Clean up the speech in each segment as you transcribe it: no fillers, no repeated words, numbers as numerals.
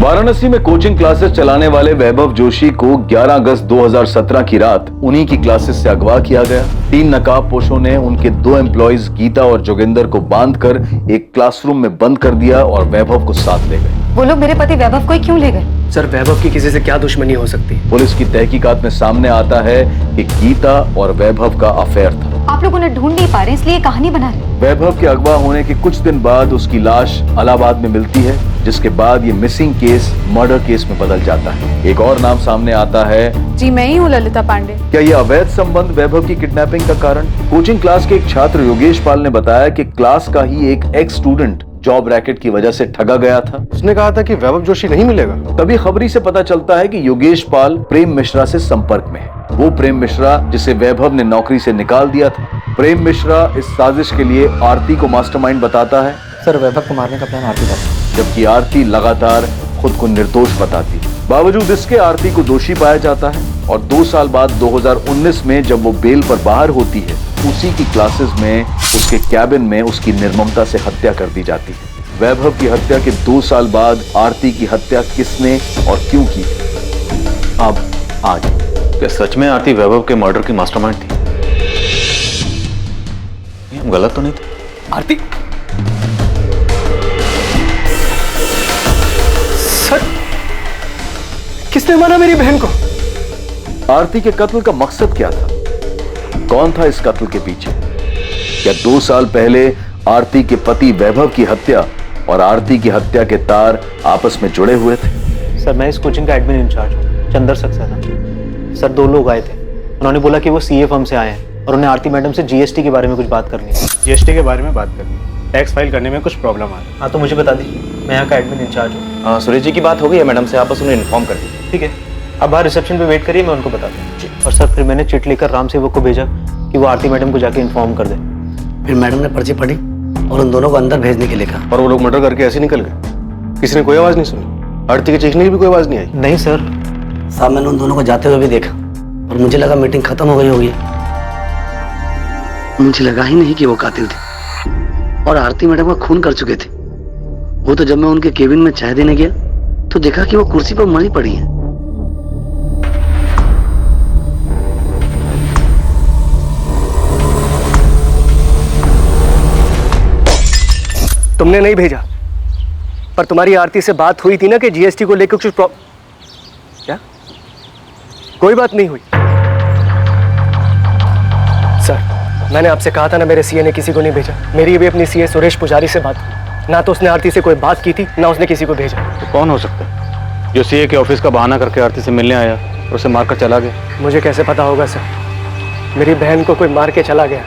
वाराणसी में coaching classes चलाने वाले वैभव जोशी को 11 अगस्त 2017 की रात उन्हीं की क्लासेस से अगवा किया गया। 3 नकाबपोशों ने उनके 2 एम्प्लॉइज गीता और जोगिंदर को बांधकर एक क्लासरूम में बंद कर दिया और वैभव को साथ ले गए। वो लोग मेरे पति वैभव को ही क्यों ले गए? सर, वैभव की किसी से क्या दुश्मनी हो सकती? पुलिस की तहकीकात में सामने आता है कि गीता और वैभव का अफेयर था। आप लोग उन्हें ढूंढ नहीं पा रहे इसलिए कहानी बना रहे। वैभव के अगवा होने के कुछ दिन बाद उसकी लाश इलाहाबाद में मिलती है, जिसके बाद ये मिसिंग केस मर्डर केस में बदल जाता है। एक और नाम सामने आता है। जी, मैं ही हूँ ललिता पांडे। क्या ये अवैध संबंध वैभव की किडनैपिंग का कारण? कोचिंग क्लास के एक छात्र योगेश पाल ने बताया कि क्लास का ही एक एक्स स्टूडेंट जॉब रैकेट की वजह से ठगा गया था। उसने कहा था कि वैभव जोशी नहीं मिलेगा। तभी खबरी से पता चलता है कि योगेश पाल प्रेम मिश्रा से संपर्क में है। वो प्रेम मिश्रा जिसे वैभव ने नौकरी से निकाल दिया था। प्रेम मिश्रा इस साजिश के लिए आरती को मास्टरमाइंड बताता है। सर, वैभव को मारने का प्लान आरती का था। जबकि आरती लगातार खुद को निर्दोष बताती है। बावजूद इसके आरती को दोषी पाया जाता है और 2 साल बाद 2019 में जब वो बेल पर बाहर होती है, उसी की क्लासेस में उसके कैबिन में उसकी निर्ममता से हत्या कर दी जाती है। वैभव की हत्या के 2 साल बाद आरती की हत्या किसने और क्यों की? अब आज क्या सच में आरती वैभव के मर्डर की मास्टरमाइंड थी? हम गलत तो नहीं थे? आरती? सर, किसने मारा मेरी बहन को? आरती के कत्ल का मकसद क्या था? कौन था इस कत्ल के पीछे? क्या 2 साल पहले आरती के पति वैभव की हत्या और आरती की हत्या के तार आपस में जुड़े हुए थे? सर, मैं इस कोचिंग का एडमिन इंचार्ज हूँ, चंदर सक्सेना। सर, 2 लोग आए थे। उन्होंने बोला कि वो सीए फर्म से आए हैं और उन्हें आरती मैडम से जीएसटी के बारे में कुछ बात करनी है। जीएसटी के बारे में बात करनी, टैक्स फाइल करने में कुछ प्रॉब्लम आ रहा है। हाँ, तो मुझे बता दीजिए, मैं यहाँ का एडमिन इंचार्ज हूँ। सुरेश जी की बात हो गई है मैडम से, आप बस उन्हें इन्फॉर्म कर दीजिए। ठीक है, आप बाहर रिसेप्शन पे वेट करिए, मैं उनको बताता हूँ। और सर, फिर मैंने चिट लेकर राम सेवक को भेजा कि वो आरती मैडम को जाके इन्फॉर्म कर दे। फिर मैडम ने पर्ची पढ़ी और उन दोनों को अंदर भेजने के लिए कहा। और वो लोग मर्डर करके ऐसे निकल गए। किसी ने कोई आवाज नहीं सुनी? आरती के चीखने की भी कोई आवाज नहीं आई? नहीं सर। साहब, मैंने उन दोनों को जाते हुए भी देखा और मुझे लगा मीटिंग खत्म हो गई होगी। मुझे लगा ही नहीं कि वो कातिल थे और आरती मैडम का खून कर चुके थे। वो तो जब मैं उनके केबिन में चाय देने गया तो देखा कि वो कुर्सी पर मरी पड़ी है। तुमने नहीं भेजा, पर तुम्हारी आरती से बात हुई थी ना कि जीएसटी को लेकर कुछ क्या? कोई बात नहीं हुई। सर, मैंने आपसे कहा था ना, मेरे सीए ने किसी को नहीं भेजा। मेरी भी अपनी सीए सुरेश पुजारी से बात हुई, ना तो उसने आरती से कोई बात की थी ना उसने किसी को भेजा। तो कौन हो सकता है जो सीए के ऑफिस का बहाना करके आरती से मिलने आया और उसे मारकर चला गया? मुझे कैसे पता होगा सर? मेरी बहन को कोई मार के चला गया।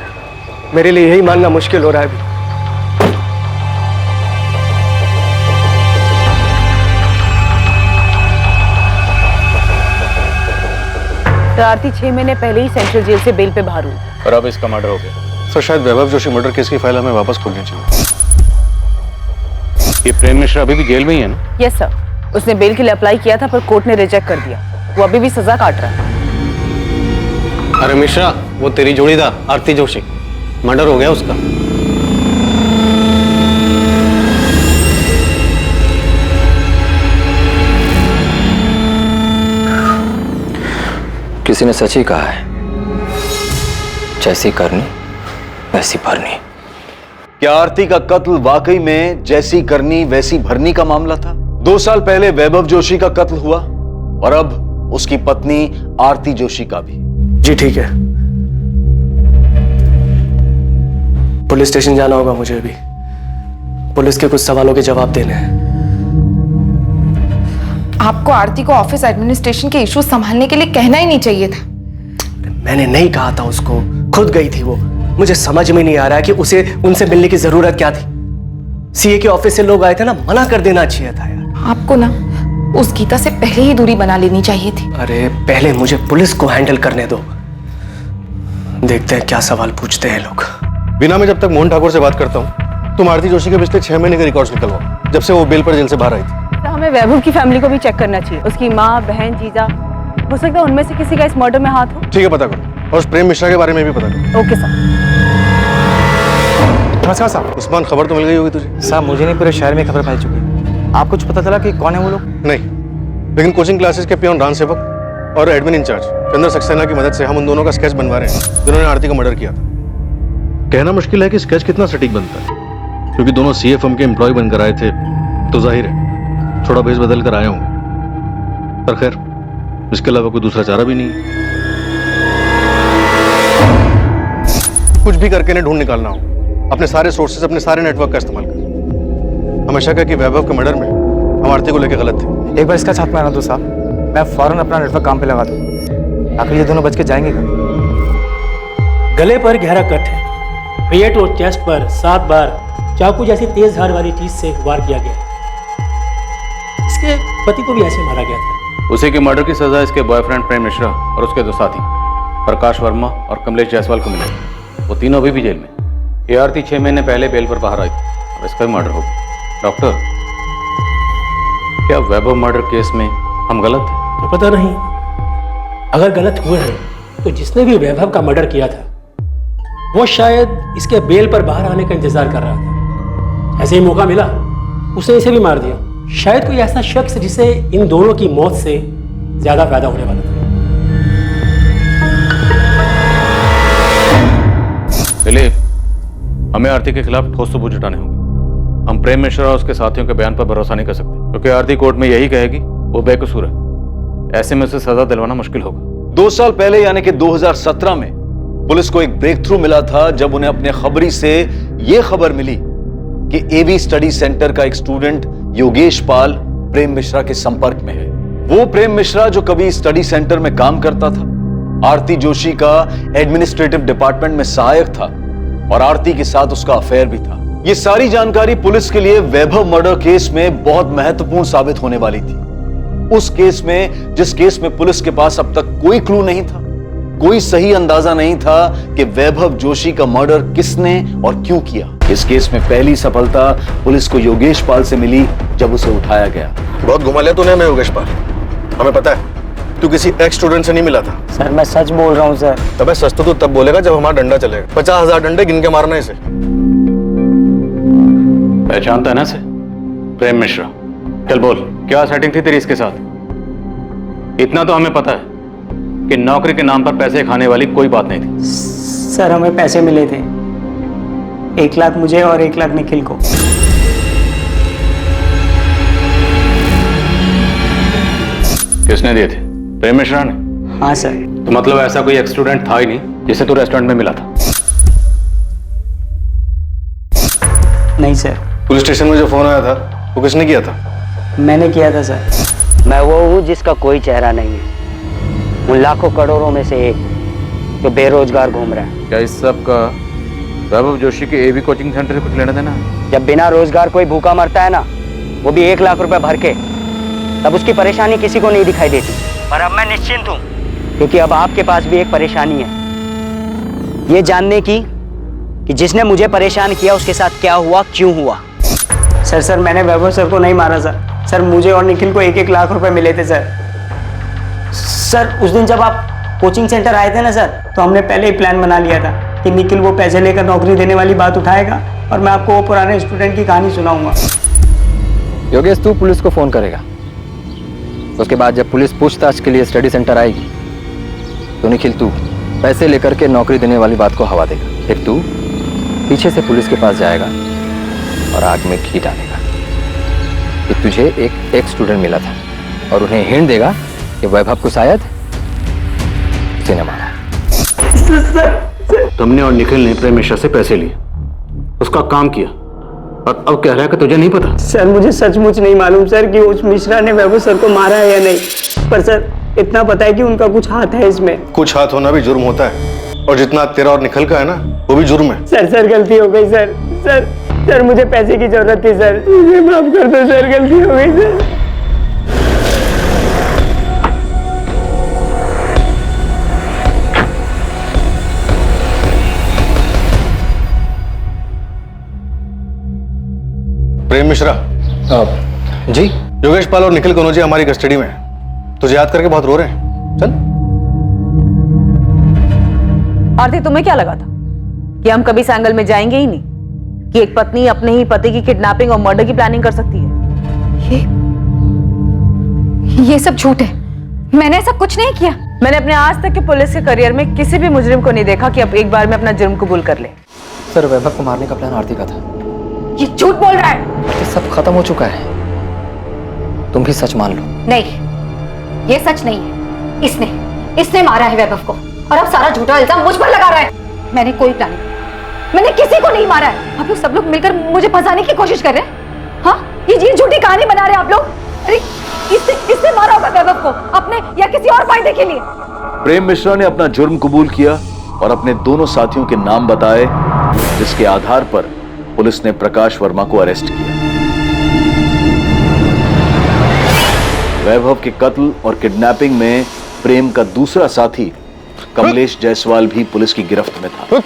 मेरे लिए यही मानना मुश्किल हो रहा है अभी। तो आरती 6 महीने पहले ही सेंट्रल जेल से बेल पे बाहर हुई और अब इसका मर्डर हो गया। सर, शायद वैभव जोशी मर्डर केस की फाइल हमें वापस खोलनी चाहिए। ये प्रेम मिश्रा अभी भी जेल में ही है ना? यस सर, उसने बेल के लिए अप्लाई किया था पर कोर्ट ने रिजेक्ट कर दिया। वो अभी भी सजा काट रहा है। अरे मिश्रा, वो तेरी जोड़ी था आरती जोशी, मर्डर हो गया उसका। किसी ने सच ही कहा है, जैसी करनी वैसी भरनी। क्या आरती का कत्ल वाकई में जैसी करनी वैसी भरनी का मामला था? 2 साल पहले वैभव जोशी का कत्ल हुआ और अब उसकी पत्नी आरती जोशी का भी। जी ठीक है, पुलिस स्टेशन जाना होगा मुझे अभी। पुलिस के कुछ सवालों के जवाब देने हैं। आपको आरती को ऑफिस एडमिनिस्ट्रेशन के इश्यूज संभालने के लिए कहना ही नहीं चाहिए था। मैंने नहीं कहा था उसको, खुद गई थी वो। मुझे समझ में नहीं आ रहा है कि उसे उनसे मिलने की जरूरत क्या थी। सीए के ऑफिस से लोग आए थे ना, मना कर देना चाहिए था यार। आपको ना उस गीता से पहले ही दूरी बना लेनी चाहिए थी। अरे पहले मुझे पुलिस को हैंडल करने दो, देखते हैं क्या सवाल पूछते हैं लोग। बिना मैं जब तक मोहन ठाकुर से बात करता हूँ, तुम आरती जोशी के पिछले 6 महीने के रिकॉर्ड्स निकलवाओ, जब से वो बेल पर जेल से बाहर आई थी। तो हमें वैभव की फैमिली को भी चेक करना चाहिए। उसकी माँ, बहन, जीजा, हो सकता है उनमें से किसी का इस मर्डर में हाथ हो। ठीक है, पता करो। और उस प्रेम मिश्रा के बारे में भी पता करो। Okay sir. नमस्कार साहब। उस्मान, खबर तो मिल गई होगी तुझे? साहब, मुझे नहीं, पूरे शहर में खबर फैल चुकी है। आपको कुछ पता चला कि कौन है वो लोग? नहीं, लेकिन कोचिंग क्लासेस के पियोन रान सेवक और एडमिन इंचार्ज चंद्र सक्सेना की मदद से हम उन दोनों का स्केच बनवा रहे हैं जिन्होंने आरती का मर्डर किया था। कहना मुश्किल है कि स्केच कितना सटीक बनता है, क्योंकि दोनों सीए फर्म के एम्प्लॉय बनकर आए थे, तो जाहिर है थोड़ा भेस बदल कर आए होंगे। पर खैर, इसके अलावा कोई दूसरा चारा भी नहीं है। कुछ भी करके इन्हें ढूंढ निकालना हो, अपने सारे सोर्सेज, अपने सारे नेटवर्क का इस्तेमाल कर। हमेशा कहा कि वैभव के मर्डर में हम आरती को लेकर गलत थे। एक बार इसका छाप मारना दो साहब, मैं फौरन अपना नेटवर्क काम पे लगा दूं। आखिर ये दोनों बच के जाएंगे कहाँ? गले पर गहरा कट है, पेट और चेस्ट पर 7 बार चाकू जैसी तेज धार वाली चीज से वार किया गया। इसके पति को भी ऐसे मारा गया था। उसी के मर्डर की सजा इसके बॉयफ्रेंड प्रेम मिश्रा और उसके 2 साथी प्रकाश वर्मा और कमलेश जायसवाल को मिली। वो तीनों अभी भी जेल में। ये आरती 6 महीने पहले बेल पर बाहर आई थी। अब इसका भी मर्डर हो गया। डॉक्टर, क्या वैभव मर्डर केस में हम गलत थे? तो पता नहीं, अगर गलत हुए हैं तो जिसने भी वैभव का मर्डर किया था वो शायद इसके बेल पर बाहर आने का इंतजार कर रहा था। ऐसे ही मौका मिला, उसने इसे भी मार दिया। शायद कोई ऐसा शख्स जिसे इन दोनों की मौत से ज्यादा फायदा होने वाला था। दिलीप, हमें आरती के खिलाफ ठोस सबूत जुटाने होंगे। हम प्रेम मिश्रा और उसके साथियों के बयान पर भरोसा नहीं कर सकते, क्योंकि आरती कोर्ट में यही कहेगी वो बेकसूर है। ऐसे में उसे सजा दिलवाना मुश्किल होगा। 2 साल पहले यानी कि 2017 में पुलिस को एक ब्रेक थ्रू मिला था, जब उन्हें अपने खबरी से यह खबर मिली कि एवी स्टडी सेंटर का एक स्टूडेंट योगेश पाल प्रेम मिश्रा के संपर्क में है। वो प्रेम मिश्रा जो कभी स्टडी सेंटर में काम करता था, आरती जोशी का एडमिनिस्ट्रेटिव डिपार्टमेंट में सहायक था और आरती के साथ उसका अफेयर भी था। ये सारी जानकारी पुलिस के लिए वैभव मर्डर केस में बहुत महत्वपूर्ण साबित होने वाली थी। उस केस में, जिस केस में पुलिस के पास अब तक कोई क्लू नहीं था, कोई सही अंदाजा नहीं था कि वैभव जोशी का मर्डर किसने और क्यों किया। इस केस में पहली सफलता पुलिस को योगेश पाल से मिली जब उसे उठाया गया। बहुत घुमा लिया तूने हमें योगेश पाल। हमें पता है तू किसी एक्स स्टूडेंट से नहीं मिला था। सर मैं सच बोल रहा हूँ सर। तबे सच तो तू तब बोलेगा जब हमारा डंडा चलेगा। 50,000 डंडे गिन के मारना इसे। पहचानता है ना इसे? प्रेम मिश्रा। चल बोल, क्या सेटिंग थी तेरी इसके साथ? इतना तो हमें पता है कि नौकरी के नाम पर पैसे खाने वाली कोई बात नहीं थी। सर हमें पैसे मिले थे, 1 लाख मुझे और 1 लाख निखिल को। किसने दिए थे? प्रेम मिश्रा ने? हाँ सर। तो मतलब ऐसा कोई एक्स स्टूडेंट था ही नहीं जिसे तू रेस्टोरेंट में मिला था? नहीं सर। पुलिस स्टेशन में जो फोन आया था वो किसने किया था? मैंने किया था सर। मैं वो हूँ जिसका कोई चेहरा नहीं है, उन लाखों करोड़ों में से एक जो बेरोजगार घूम रहा है। क्या इस सब का वैभव जोशी के एवी कोचिंग सेंटर से कुछ लेना देना है? जब बिना रोजगार कोई भूखा मरता है ना, वो भी 1 लाख रुपए भर के, तब उसकी परेशानी किसी को नहीं दिखाई देती। पर अब मैं निश्चिंत हूँ, क्योंकि अब आपके पास भी एक परेशानी है, ये जानने की कि जिसने मुझे परेशान किया उसके साथ क्या हुआ, क्यों हुआ। सर मैंने वैभव सर को नहीं मारा सर। सर मुझे और निखिल को 1-1 लाख रुपए मिले थे सर। सर उस दिन जब आप कोचिंग सेंटर आए थे ना सर, तो हमने पहले ही प्लान बना लिया था कि निखिल वो पैसे लेकर नौकरी देने वाली बात उठाएगा और मैं आपको वो पुराने स्टूडेंट की कहानी सुनाऊंगा। योगेश, तू पुलिस को फोन करेगा। उसके बाद जब पुलिस पूछताछ के लिए स्टडी सेंटर आएगी तो निखिल तू पैसे लेकर के नौकरी देने वाली बात को हवा देगा। फिर तू पीछे से पुलिस के पास जाएगा और आग में घी डालेगा कि तुझे एक स्टूडेंट मिला था और उन्हें हिंट देगा कि वैभव को शायद उसे न मारा। तुमने और निखिल ने प्रेम मिश्रा से पैसे लिए, उसका काम किया, और अब कह रहा है कि तुझे नहीं पता। सर मुझे सचमुच नहीं मालूम सर कि उस मिश्रा ने वैभव सर को मारा है या नहीं, पर सर इतना पता है कि उनका कुछ हाथ है इसमें। कुछ हाथ होना भी जुर्म होता है, और जितना तेरा और निखिल का है ना, वो भी जुर्म है। सर गलती हो गई सर मुझे पैसे की जरूरत थी सर, मुझे माफ कर दो सर, गलती हो गई सर। प्रेम मिश्रा। जी। योगेश पाल और निखिल कनौजिया हमारी कस्टडी में है। तुझे याद करके बहुत रो रहे हैं। चल। आरती, तुम्हें क्या लगा था कि हम कभी इस एंगल में जाएंगे ही नहीं, कि एक पत्नी अपने ही पति की किडनैपिंग और मर्डर की प्लानिंग कर सकती है? ये सब झूठ है, मैंने ऐसा कुछ नहीं किया। मैंने अपने आज तक के पुलिस के करियर में किसी भी मुजरिम को नहीं देखा कि अब एक बार में अपना जुर्म कबूल कर ले। सर, वैभव को मारने का प्लान आरती का था। ये झूठ बोल रहा है। ये सब खत्म हो चुका है, तुम भी सच मान लो। नहीं, ये सच नहीं है। इसने मारा है वैभव को और अब सारा झूठा इल्जाम मुझ पर लगा रहा है। मैंने कोई प्लान नहीं, मैंने किसी को नहीं मारा है। अब सब लोग मिलकर मुझे फंसाने की कोशिश कर रहे हैं। हाँ, ये झूठी कहानी बना रहे हैं आप लोग। अरे इसने मारा होगा वैभव को अपने या किसी और फायदे के लिए। प्रेम मिश्रा ने अपना जुर्म कबूल किया और अपने दोनों साथियों के नाम बताए, जिसके आधार पर पुलिस ने प्रकाश वर्मा को अरेस्ट किया। वैभव के कत्ल और किडनैपिंग में प्रेम का दूसरा साथी कमलेश जायसवाल भी पुलिस की गिरफ्त में था।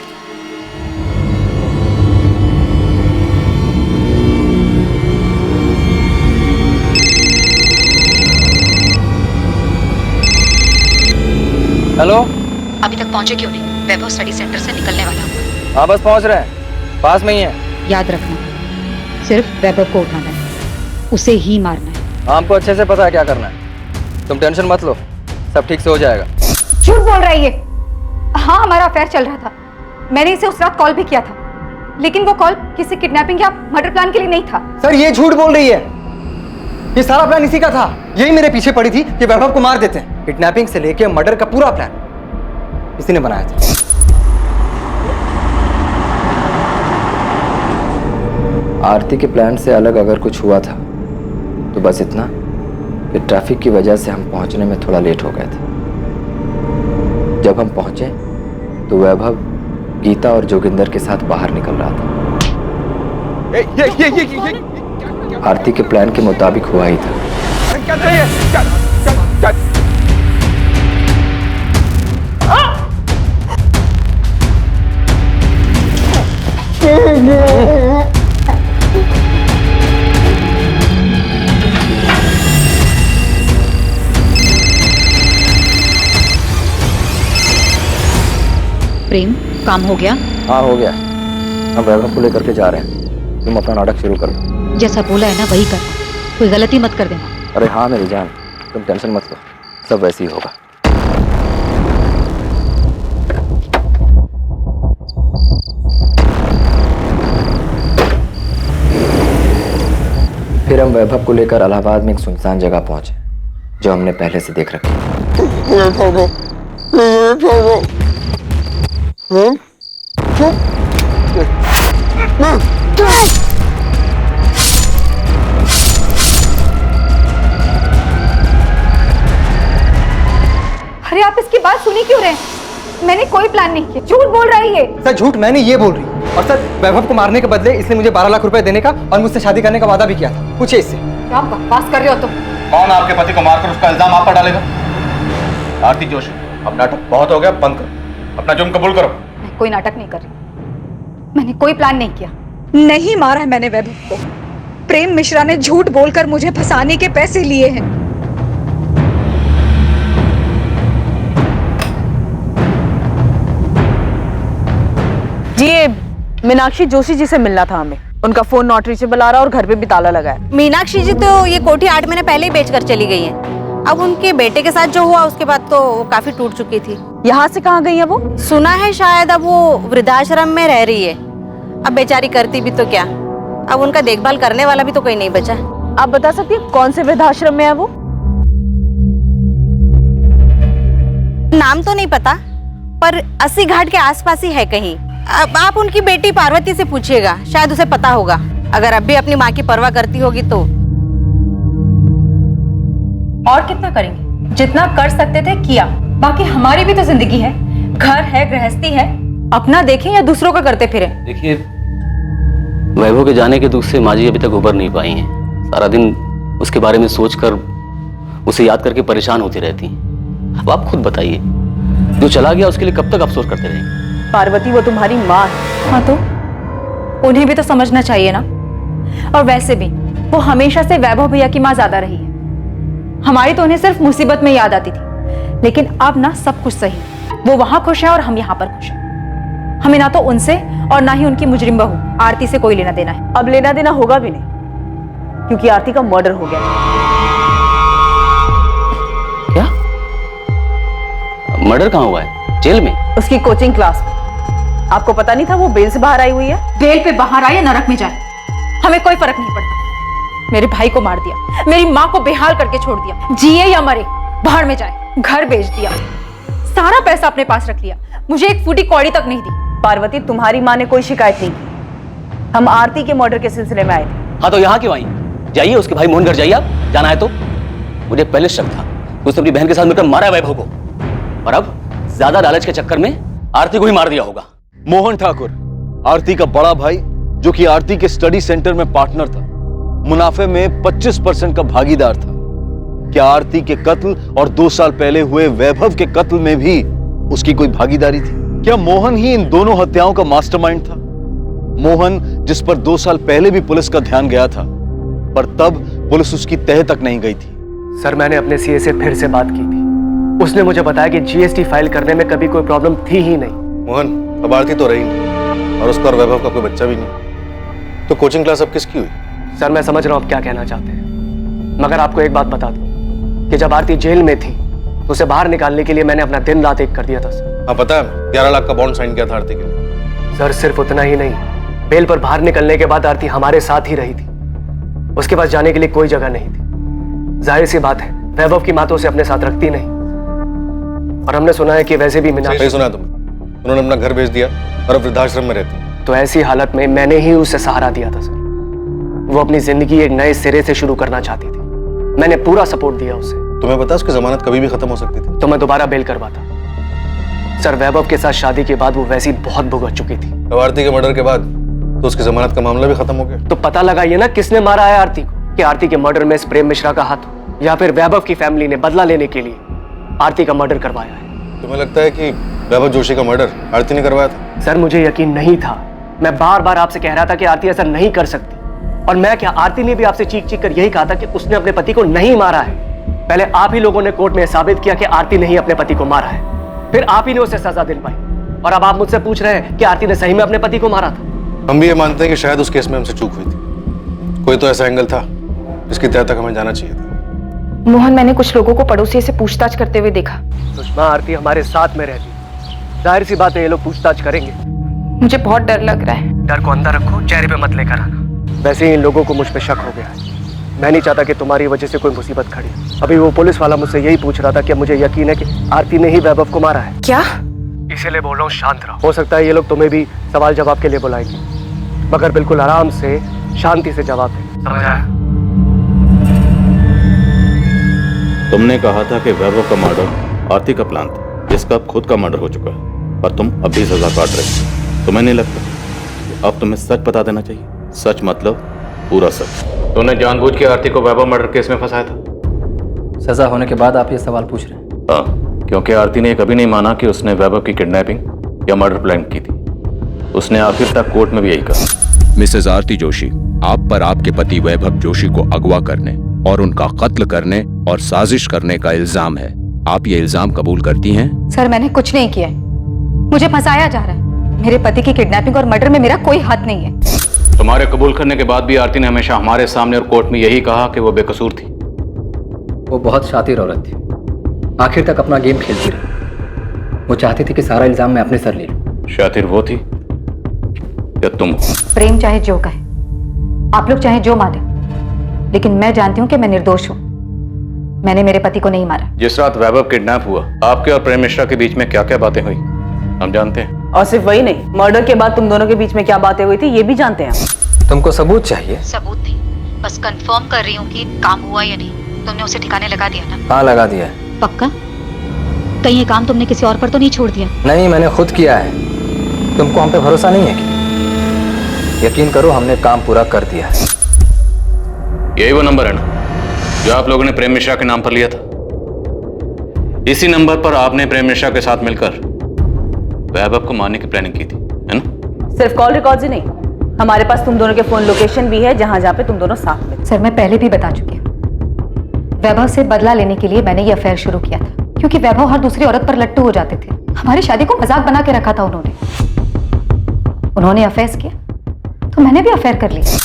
हेलो, अभी तक पहुंचे क्यों नहीं? वैभव स्टडी सेंटर से निकलने वाला हूँ। हाँ बस पहुंच रहे हैं, पास में ही है। याद रखना, सिर्फ वैभव को उठाना है, उसे ही मारना है। हमको अच्छे से पता है क्या करना है, तुम टेंशन मत लो, सब ठीक से हो जाएगा। झूठ बोल रही है। हाँ, हमारा अफेयर चल रहा था। मैंने इसे उस रात कॉल भी किया था, लेकिन वो कॉल किसी किडनैपिंग या मर्डर प्लान के लिए नहीं था। सर, ये झूठ बोल रही है। ये सारा प्लान इसी का था। यही मेरे पीछे पड़ी थी कि वैभव को मार देते हैं। किडनैपिंग से लेके मर्डर का पूरा प्लान इसी ने बनाया था। आरती के प्लान से अलग अगर कुछ हुआ था तो बस इतना कि ट्रैफिक की वजह से हम पहुंचने में थोड़ा लेट हो गए थे। जब हम पहुंचे तो वैभव गीता और जोगिंदर के साथ बाहर निकल रहा था। आरती के प्लान के मुताबिक हुआ ही था। प्रेम, काम हो गया? हाँ हो गया, हम वैभव को लेकर के जा रहे हैं। तुम अपना नाटक शुरू कर दो। जैसा बोला है ना वही करना, कोई गलती मत कर देना। अरे हाँ मेरी जान, तुम टेंशन मत लो, सब वैसे ही होगा। फिर हम वैभव को लेकर इलाहाबाद में एक सुनसान जगह पहुंचे जो हमने पहले से देख रखी। अरे आप इसकी बात सुनी क्यों रहे हैं? मैंने कोई प्लान नहीं किया। झूठ बोल रही है। सर, झूठ मैंने ये बोल रही है। और सर, वैभव को मारने के बदले इसने मुझे 12 लाख रुपए देने का और मुझसे शादी करने का वादा भी किया था। पूछिए इससे। क्या बकवास कर रहे हो तुम? कौन आपके पति को मारकर उसका इल्जाम आप पर डालेगा? आरती जोशी, अब नाटक बहुत हो गया, बंद करो, अपना जुर्म कबूल करो। मैं कोई नाटक नहीं कर रही, मैंने कोई प्लान नहीं किया। नहीं मारा है मैंने वैभव को। प्रेम मिश्रा ने झूठ बोलकर मुझे फंसाने के पैसे लिए हैं। जी, ये मीनाक्षी जोशी जी से मिलना था हमें। उनका फोन नॉट रीचेबल आ रहा और घर पे भी ताला लगा है। मीनाक्षी जी तो ये कोठी 8 महीने पहले ही बेचकर चली गई है। अब उनके बेटे के साथ जो हुआ उसके बाद तो वो काफी टूट चुकी थी। यहाँ से कहाँ गई है वो? सुना है शायद अब वो वृद्धाश्रम में रह रही है। अब बेचारी करती भी तो क्या, अब उनका देखभाल करने वाला भी तो कोई नहीं बचा। आप बता सकती हैं कौन से वृद्धाश्रम में है वो? नाम तो नहीं पता, पर 80 घाट के आसपास ही है कहीं। अब आप उनकी बेटी पार्वती से पूछिएगा, शायद उसे पता होगा। अगर अब भी अपनी माँ की परवाह करती होगी तो। और कितना करेंगे? जितना कर सकते थे किया, बाकी हमारी भी तो जिंदगी है, घर है, गृहस्थी है। अपना देखें या दूसरों का करते फिरे। देखिए, वैभव के जाने के दुख से माँ जी अभी तक उबर नहीं पाई हैं। सारा दिन उसके बारे में सोचकर, उसे याद करके परेशान होती रहती हैं। अब आप खुद बताइए, जो चला गया उसके लिए कब तक अफसोस करते रहेंगे? पार्वती, वो तुम्हारी माँ है। हाँ तो उन्हें भी तो समझना चाहिए ना। और वैसे भी वो हमेशा से वैभव भैया की माँ ज्यादा रही है। हमारी तो उन्हें सिर्फ मुसीबत में याद आती थी, लेकिन अब ना सब कुछ सही। वो वहां खुश है और हम यहाँ पर खुश हैं। हमें ना तो उनसे और ना ही उनकी मुजरिम बहू आरती से कोई लेना देना है। अब लेना देना होगा भी नहीं, क्योंकि आरती का मर्डर हो गया। मर्डर कहाँ हुआ है? जेल में? उसकी कोचिंग क्लास में। आपको पता नहीं था वो बेल से बाहर आई हुई है? बेल पे बाहर आए या नरक में जाए, हमें कोई फर्क नहीं पड़ता। मेरे भाई को मार दिया, मेरी माँ को बेहाल करके छोड़ दिया, जिए या मरे बाहर में जाए, घर बेच दिया, सारा पैसा अपने पास रख लिया, मुझे एक फूटी कौड़ी तक नहीं दी। पार्वती, तुम्हारी माँ ने कोई शिकायत नहीं की। हम आरती के मर्डर के सिलसिले में आए थे। हाँ तो यहाँ क्यों आई? जाइए उसके भाई मोहन घर जाइए, आप जाना है तो। मुझे पहले शक था उसने अपनी बहन के साथ मिलकर मारा है वैभव को, और अब ज्यादा लालच के चक्कर में आरती को ही मार दिया होगा। मोहन ठाकुर, आरती का बड़ा भाई, जो कि आरती के स्टडी सेंटर में पार्टनर था, मुनाफे में 25% का भागीदार था। क्या आरती के कत्ल और 2 साल पहले हुए वैभव के कत्ल में भी उसकी कोई भागीदारी थी? क्या मोहन ही इन दोनों हत्याओं का मास्टरमाइंड था? मोहन, जिस पर 2 साल पहले भी पुलिस का ध्यान गया था, पर तब पुलिस उसकी तह तक नहीं गई थी। सर, मैंने अपने सीए से फिर से बात की थी। उसने मुझे बताया कि जीएसटी फाइल करने में कभी कोई प्रॉब्लम थी ही नहीं। मोहन, अब आरती तो रही नहीं और उसका और वैभव का कोई बच्चा भी नहीं, तो कोचिंग क्लास अब किसकी हुई? सर, मैं समझ रहा हूँ आप क्या कहना चाहते हैं, मगर आपको एक बात बता दूं कि जब आरती जेल में थी तो उसे बाहर निकालने के लिए मैंने अपना दिन रात एक कर दिया था सर। हाँ पता है, 11 लाख का बॉन्ड साइन किया था आरती के लिए। सर, सिर्फ उतना ही नहीं, बेल पर बाहर निकलने के बाद आरती हमारे साथ ही रही थी। उसके पास जाने के लिए कोई जगह नहीं थी। जाहिर सी बात है, वैभव की माँ तो उसे अपने साथ रखती नहीं, और हमने सुना है कि वैसे भी सही सुना तुमने, उन्होंने अपना घर बेच दिया और अब वृद्धाश्रम में रहती है। तो ऐसी हालत में मैंने ही उसे सहारा दिया था सर। वो अपनी जिंदगी एक नए सिरे से शुरू करना चाहती थी, मैंने पूरा सपोर्ट दिया उसे। तुम्हें पता उसकी जमानत कभी भी खत्म हो सकती थी। तो मैं दोबारा बेल करवाता। सर, वैभव के साथ शादी के बाद वो वैसी बहुत भुगत चुकी थी। अब आरती के मर्डर के बाद तो उसकी जमानत का मामला भी खत्म हो गया। तो पता लगाइए ना किसने मारा है आरती को, कि आरती के मर्डर में प्रेम मिश्रा का हाथ हो, या फिर वैभव की फैमिली ने बदला लेने के लिए आरती का मर्डर करवाया है। तुम्हें लगता है कि वैभव जोशी का मर्डर आरती ने करवाया था? सर, मुझे यकीन नहीं था। मैं बार बार आपसे कह रहा था कि आरती ऐसा नहीं कर सकती, और मैं क्या, आरती ने भी आपसे चीख चीख कर यही कहा था कि उसने अपने पति को नहीं मारा है। पहले आप ही लोगों ने कोर्ट में साबित किया कि आरती ने ही अपने पति को मारा है, फिर आप ही ने उसे सजा दिलवाई, और अब आप मुझसे पूछ रहे हैं कि आरती ने सही में अपने पति को मारा था। हम भी ये मानते हैं कि शायद उस केस में हमसे चूक हुई थी। कोई तो ऐसा एंगल था जिसकी तह तक हमें जाना चाहिए था। मोहन, मैंने कुछ लोगों को पड़ोसी से पूछताछ करते हुए देखा। सुषमा, आरती हमारे साथ में रहती, जाहिर सी बात है ये लोग पूछताछ करेंगे। मुझे बहुत डर लग रहा है। डर को अंदर रखो, चेहरे पे मत लेकर आना। वैसे ही इन लोगों को मुझ पे शक हो गया है। मैं नहीं चाहता कि तुम्हारी वजह से कोई मुसीबत खड़ी। अभी वो पुलिस वाला मुझसे यही पूछ रहा था कि मुझे यकीन है कि आरती ने ही वैभव को मारा है। क्या? इसीलिए बोल रहा हूँ शांत रहो। हो सकता है ये लोग तुम्हें भी सवाल जवाब के लिए बुलाएंगे, मगर बिल्कुल आराम से शांति से जवाब दे। समझ आया? तुमने कहा था कि वैभव का मर्डर आरती का प्लान था, जिसका अब खुद का मर्डर हो चुका है, पर तुम अब भी सजा काट रहे हो। तुम्हें नहीं लगता कि अब तुम्हें सच बता देना चाहिए? सच मतलब पूरा सच। तुमने जानबूझ के आरती को वैभव मर्डर केस में फंसाया था। सजा होने के बाद आप ये सवाल पूछ रहे हैं? हाँ, क्योंकि आरती ने कभी नहीं माना कि उसने वैभव की किडनैपिंग या मर्डर प्लान की थी। उसने आखिर तक कोर्ट में भी यही कहा। मिसेज आरती जोशी, आप पर आपके पति वैभव जोशी को अगवा करने और उनका कत्ल करने और साजिश करने का इल्जाम है। आप ये इल्जाम कबूल करती हैं? सर, मैंने कुछ नहीं किया है, मुझे फंसाया जा रहा है। मेरे पति की किडनैपिंग और मर्डर में मेरा कोई हाथ नहीं है। तुम्हारे कबूल करने के बाद भी आरती ने हमेशा हमारे सामने और कोर्ट में यही कहा कि वो बेकसूर थी। वो बहुत शातिर औरत थी, आखिर तक अपना गेम खेलती रही। वो चाहती थी कि सारा इल्जाम मैं अपने सर ले लूं। शातिर वो थी या तुम? प्रेम चाहे जो कहे, आप लोग चाहे जो माने, लेकिन मैं जानती हूँ कि मैं निर्दोष हूँ। मैंने मेरे पति को नहीं मारा। जिस रात वैभव किडनैप हुआ, आपके और प्रेम मिश्रा के बीच में क्या क्या बातें हुई हम जानते हैं। और सिर्फ वही नहीं, मर्डर के बाद तुम दोनों के बीच में क्या बातें हुई थी ये भी जानते हैं। तुमको सबूत चाहिए? सबूत नहीं, बस कंफर्म कर रही हूँ कि काम हुआ या नहीं। तुमने उसे ठिकाने लगा दिया ना? हाँ, लगा दिया है। पक्का? कहीं ये काम तुमने किसी और पर तो नहीं छोड़ दिया? नहीं, मैंने खुद किया है। तुमको हम पे भरोसा नहीं है कि? यकीन करो, हमने काम पूरा कर दिया है। यही वो नंबर है ना जो आप लोगों ने प्रेम मिश्रा के नाम पर लिया था? इसी नंबर पर आपने प्रेम मिश्रा के साथ मिलकर वैभव को मारने की प्लानिंग की थी, है ना? सिर्फ कॉल रिकॉर्ड्स ही नहीं, हमारे पास तुम दोनों के फोन लोकेशन भी है जहां जहां पे तुम दोनों साथ में। सर, मैं पहले भी बता चुकी हूँ, वैभव से बदला लेने के लिए मैंने ये अफेयर शुरू किया था, क्योंकि वैभव हर दूसरी औरत पर लट्टू हो जाते थे। हमारी शादी को मजाक बना के रखा था उन्होंने अफेयर किया तो मैंने भी अफेयर कर लिया।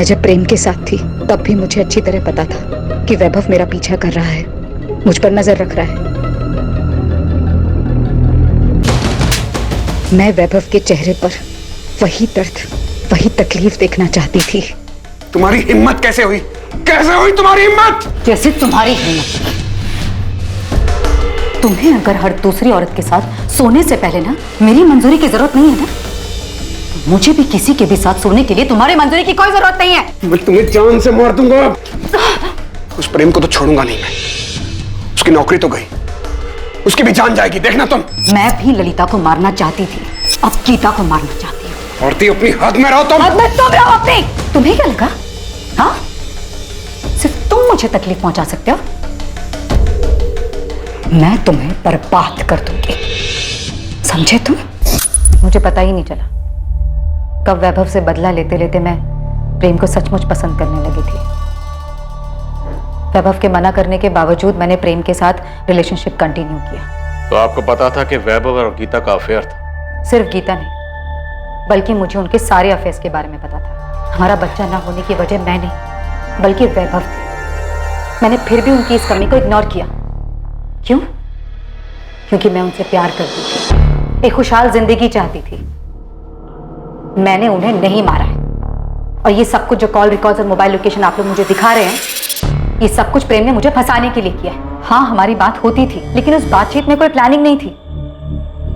मैं जब प्रेम के साथ थी तब भी मुझे अच्छी तरह पता था कि वैभव मेरा पीछा कर रहा है, मुझ पर नजर रख रहा है। मैं वैभव के चेहरे पर वही दर्द, वही तकलीफ देखना चाहती थी। तुम्हारी हिम्मत कैसे हुई? कैसे हुई तुम्हारी हिम्मत? जैसे तुम्हारी हिम्मत। तुम्हें अगर हर दूसरी औरत के साथ सोने से पहले ना मेरी मंजूरी की जरूरत नहीं है ना, मुझे भी किसी के भी साथ सोने के लिए तुम्हारी मंजूरी की कोई जरूरत नहीं है। मैं तुम्हें जान से मार दूंगा। उस प्रेम को तो छोड़ूंगा नहीं मैं। उसकी नौकरी तो गई, उसकी भी जान जाएगी, देखना तुम। मैं भी ललिता को मारना चाहती थी, अब गीता को मारना चाहती हूँ। औरती अपनी हद में रहो तुम। हद में तुम रहो अपनी। तुम्हें क्या लगा? हाँ, सिर्फ तुम मुझे तकलीफ पहुंचा सकते हो। मैं तुम्हें बर्बाद कर दूंगी, समझे तुम? मुझे पता ही नहीं चला कब वैभव से बदला लेते लेते मैं प्रेम को सचमुच पसंद करने लगी थी। वैभव के मना करने के बावजूद मैंने प्रेम के साथ रिलेशनशिप कंटिन्यू किया। तो आपको पता था कि वैभव और गीता का अफेयर था? सिर्फ गीता नहीं, बल्कि मुझे उनके सारे अफेयर्स के बारे में पता था। हमारा बच्चा ना होने की वजह मैं नहीं बल्कि वैभव थे। मैंने फिर भी उनकी इस कमी को इग्नोर किया। क्यों? क्योंकि मैं उनसे प्यार करती थी, एक खुशहाल जिंदगी चाहती थी। मैंने उन्हें नहीं मारा है, और ये सब कुछ जो कॉल रिकॉर्ड्स और मोबाइल लोकेशन आप लोग मुझे दिखा रहे हैं, ये सब कुछ प्रेम ने मुझे फंसाने के लिए किया है। हाँ, हमारी बात होती थी, लेकिन उस बातचीत में कोई प्लानिंग नहीं थी,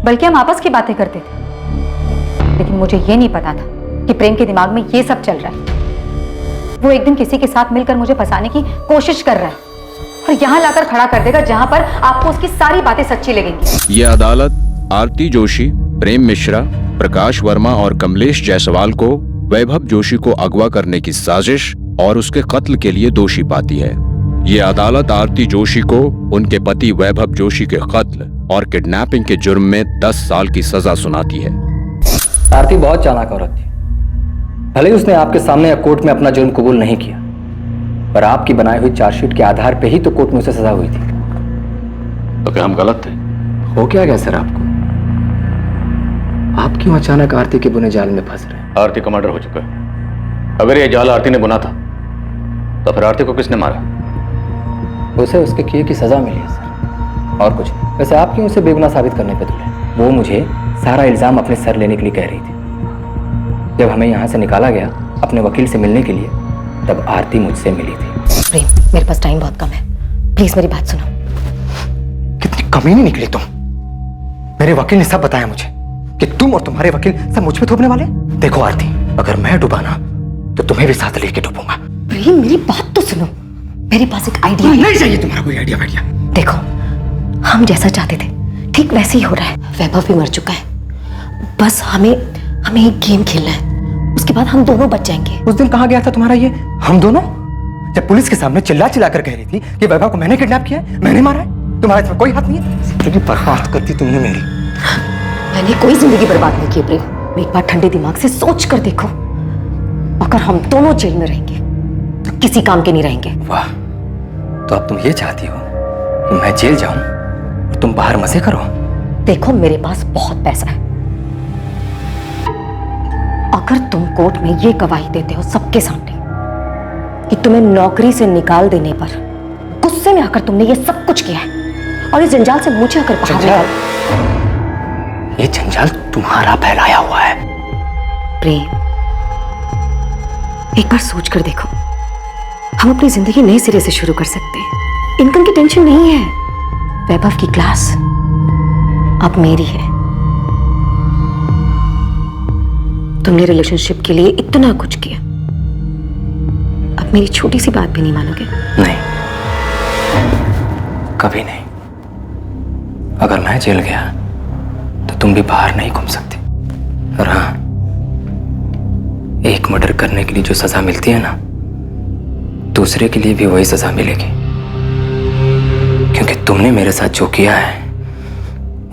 बल्कि हम आपस की बातें करते थे। लेकिन मुझे ये नहीं पता था कि प्रेम के दिमाग में ये सब चल रहा है। वो एक दिन किसी के साथ मिलकर मुझे फंसाने की कोशिश कर रहा है और यहाँ लाकर खड़ा कर देगा जहां पर आपको उसकी सारी बातें सच्ची लगेंगी। ये अदालत आरती जोशी, प्रेम मिश्रा, प्रकाश वर्मा और कमलेश जायसवाल को वैभव जोशी को अगवा करने की साजिश और उसके कत्ल के लिए दोषी पाती है। ये अदालत आरती जोशी को उनके पति वैभव जोशी के कत्ल और किडनैपिंग के जुर्म में 10 साल की सजा सुनाती है। आरती बहुत चालाक औरत थी। भले ही उसने आपके सामने या कोर्ट में अपना जुर्म कबूल नहीं किया, पर आपकी बनाई हुई चार्जशीट के आधार पर ही तो कोर्ट में उसे सजा हुई थी। तो क्या हम गलत थे? हो क्या गया सर आपको? आप क्यों अचानक आरती के बुने जाल में फंस रहे हैं? आरती का मर्डर हो चुका है। अगर ये जाल आरती ने बुना था तो फिर आरती को किसने मारा? उसे उसके किए की सजा मिली है सर, और कुछ नहीं। वैसे आप क्यों उसे बेगुनाह साबित करने पे तुले? वो मुझे सारा इल्जाम अपने सर लेने के लिए कह रही थी। जब हमें यहाँ से निकाला गया अपने वकील से मिलने के लिए, तब आरती मुझसे मिली थी। प्रेम, मेरे पास टाइम बहुत कम है, प्लीज मेरी बात सुनो। कितनी कमीनी निकली तुम। मेरे वकील ने सब बताया मुझे कि तुम और तुम्हारे वकील सब मुझ पे थोपने वाले। देखो आरती, अगर मैं डूबा ना तो तुम्हें भी साथ लेके डूबूंगा। प्रेम, मेरी बात तो सुनो। मेरे पास एक आइडिया है। नहीं चाहिए तुम्हारा कोई आइडिया। देखो, हम जैसा चाहते थे ठीक वैसे ही हो रहा है। वैभव भी मर चुका है, बस हमें एक गेम खेलना है, उसके बाद हम दोनों बच जाएंगे। उस दिन कहा गया था तुम्हारा ये हम दोनों, जब पुलिस के सामने चिल्ला चिल्ला कर कह रही थी कि वैभव को मैंने किडनैप किया है, मैंने मारा है, तुम्हारा इसमें कोई हाथ नहीं है। जिंदगी बर्बाद कर दी तुमने मेरी। मैंने कोई जिंदगी बर्बाद नहीं की प्रेम। एक बार ठंडे दिमाग से सोच कर देखो, अगर हम दोनों जेल में रहेंगे तो किसी काम के नहीं रहेंगे। वाह, तो अब तुम ये चाहती हो कि मैं जेल जाऊं और तुम बाहर मजे करो? देखो, मेरे पास बहुत पैसा है। अगर तुम कोर्ट में ये गवाही देते हो सबके सामने कि तुम्हें नौकरी से निकाल देने पर गुस्से में आकर तुमने ये सब कुछ किया है और इस जंजाल से मुझे अगर बाहर निकाल, ये जंजाल तुम्हारा फैलाया हुआ है। प्रेम, एक बार सोच कर देखो, हम अपनी जिंदगी नए सिरे से शुरू कर सकते हैं। इनकम की टेंशन नहीं है। वैभव की क्लास अब मेरी है। तुमने रिलेशनशिप के लिए इतना कुछ किया, अब मेरी छोटी सी बात भी नहीं मानोगे? नहीं, कभी नहीं। अगर मैं जेल गया तो तुम भी बाहर नहीं घूम सकती। और हाँ, एक मर्डर करने के लिए जो सजा मिलती है ना, दूसरे के लिए भी वही सजा मिलेगी। क्योंकि तुमने मेरे साथ जो किया है,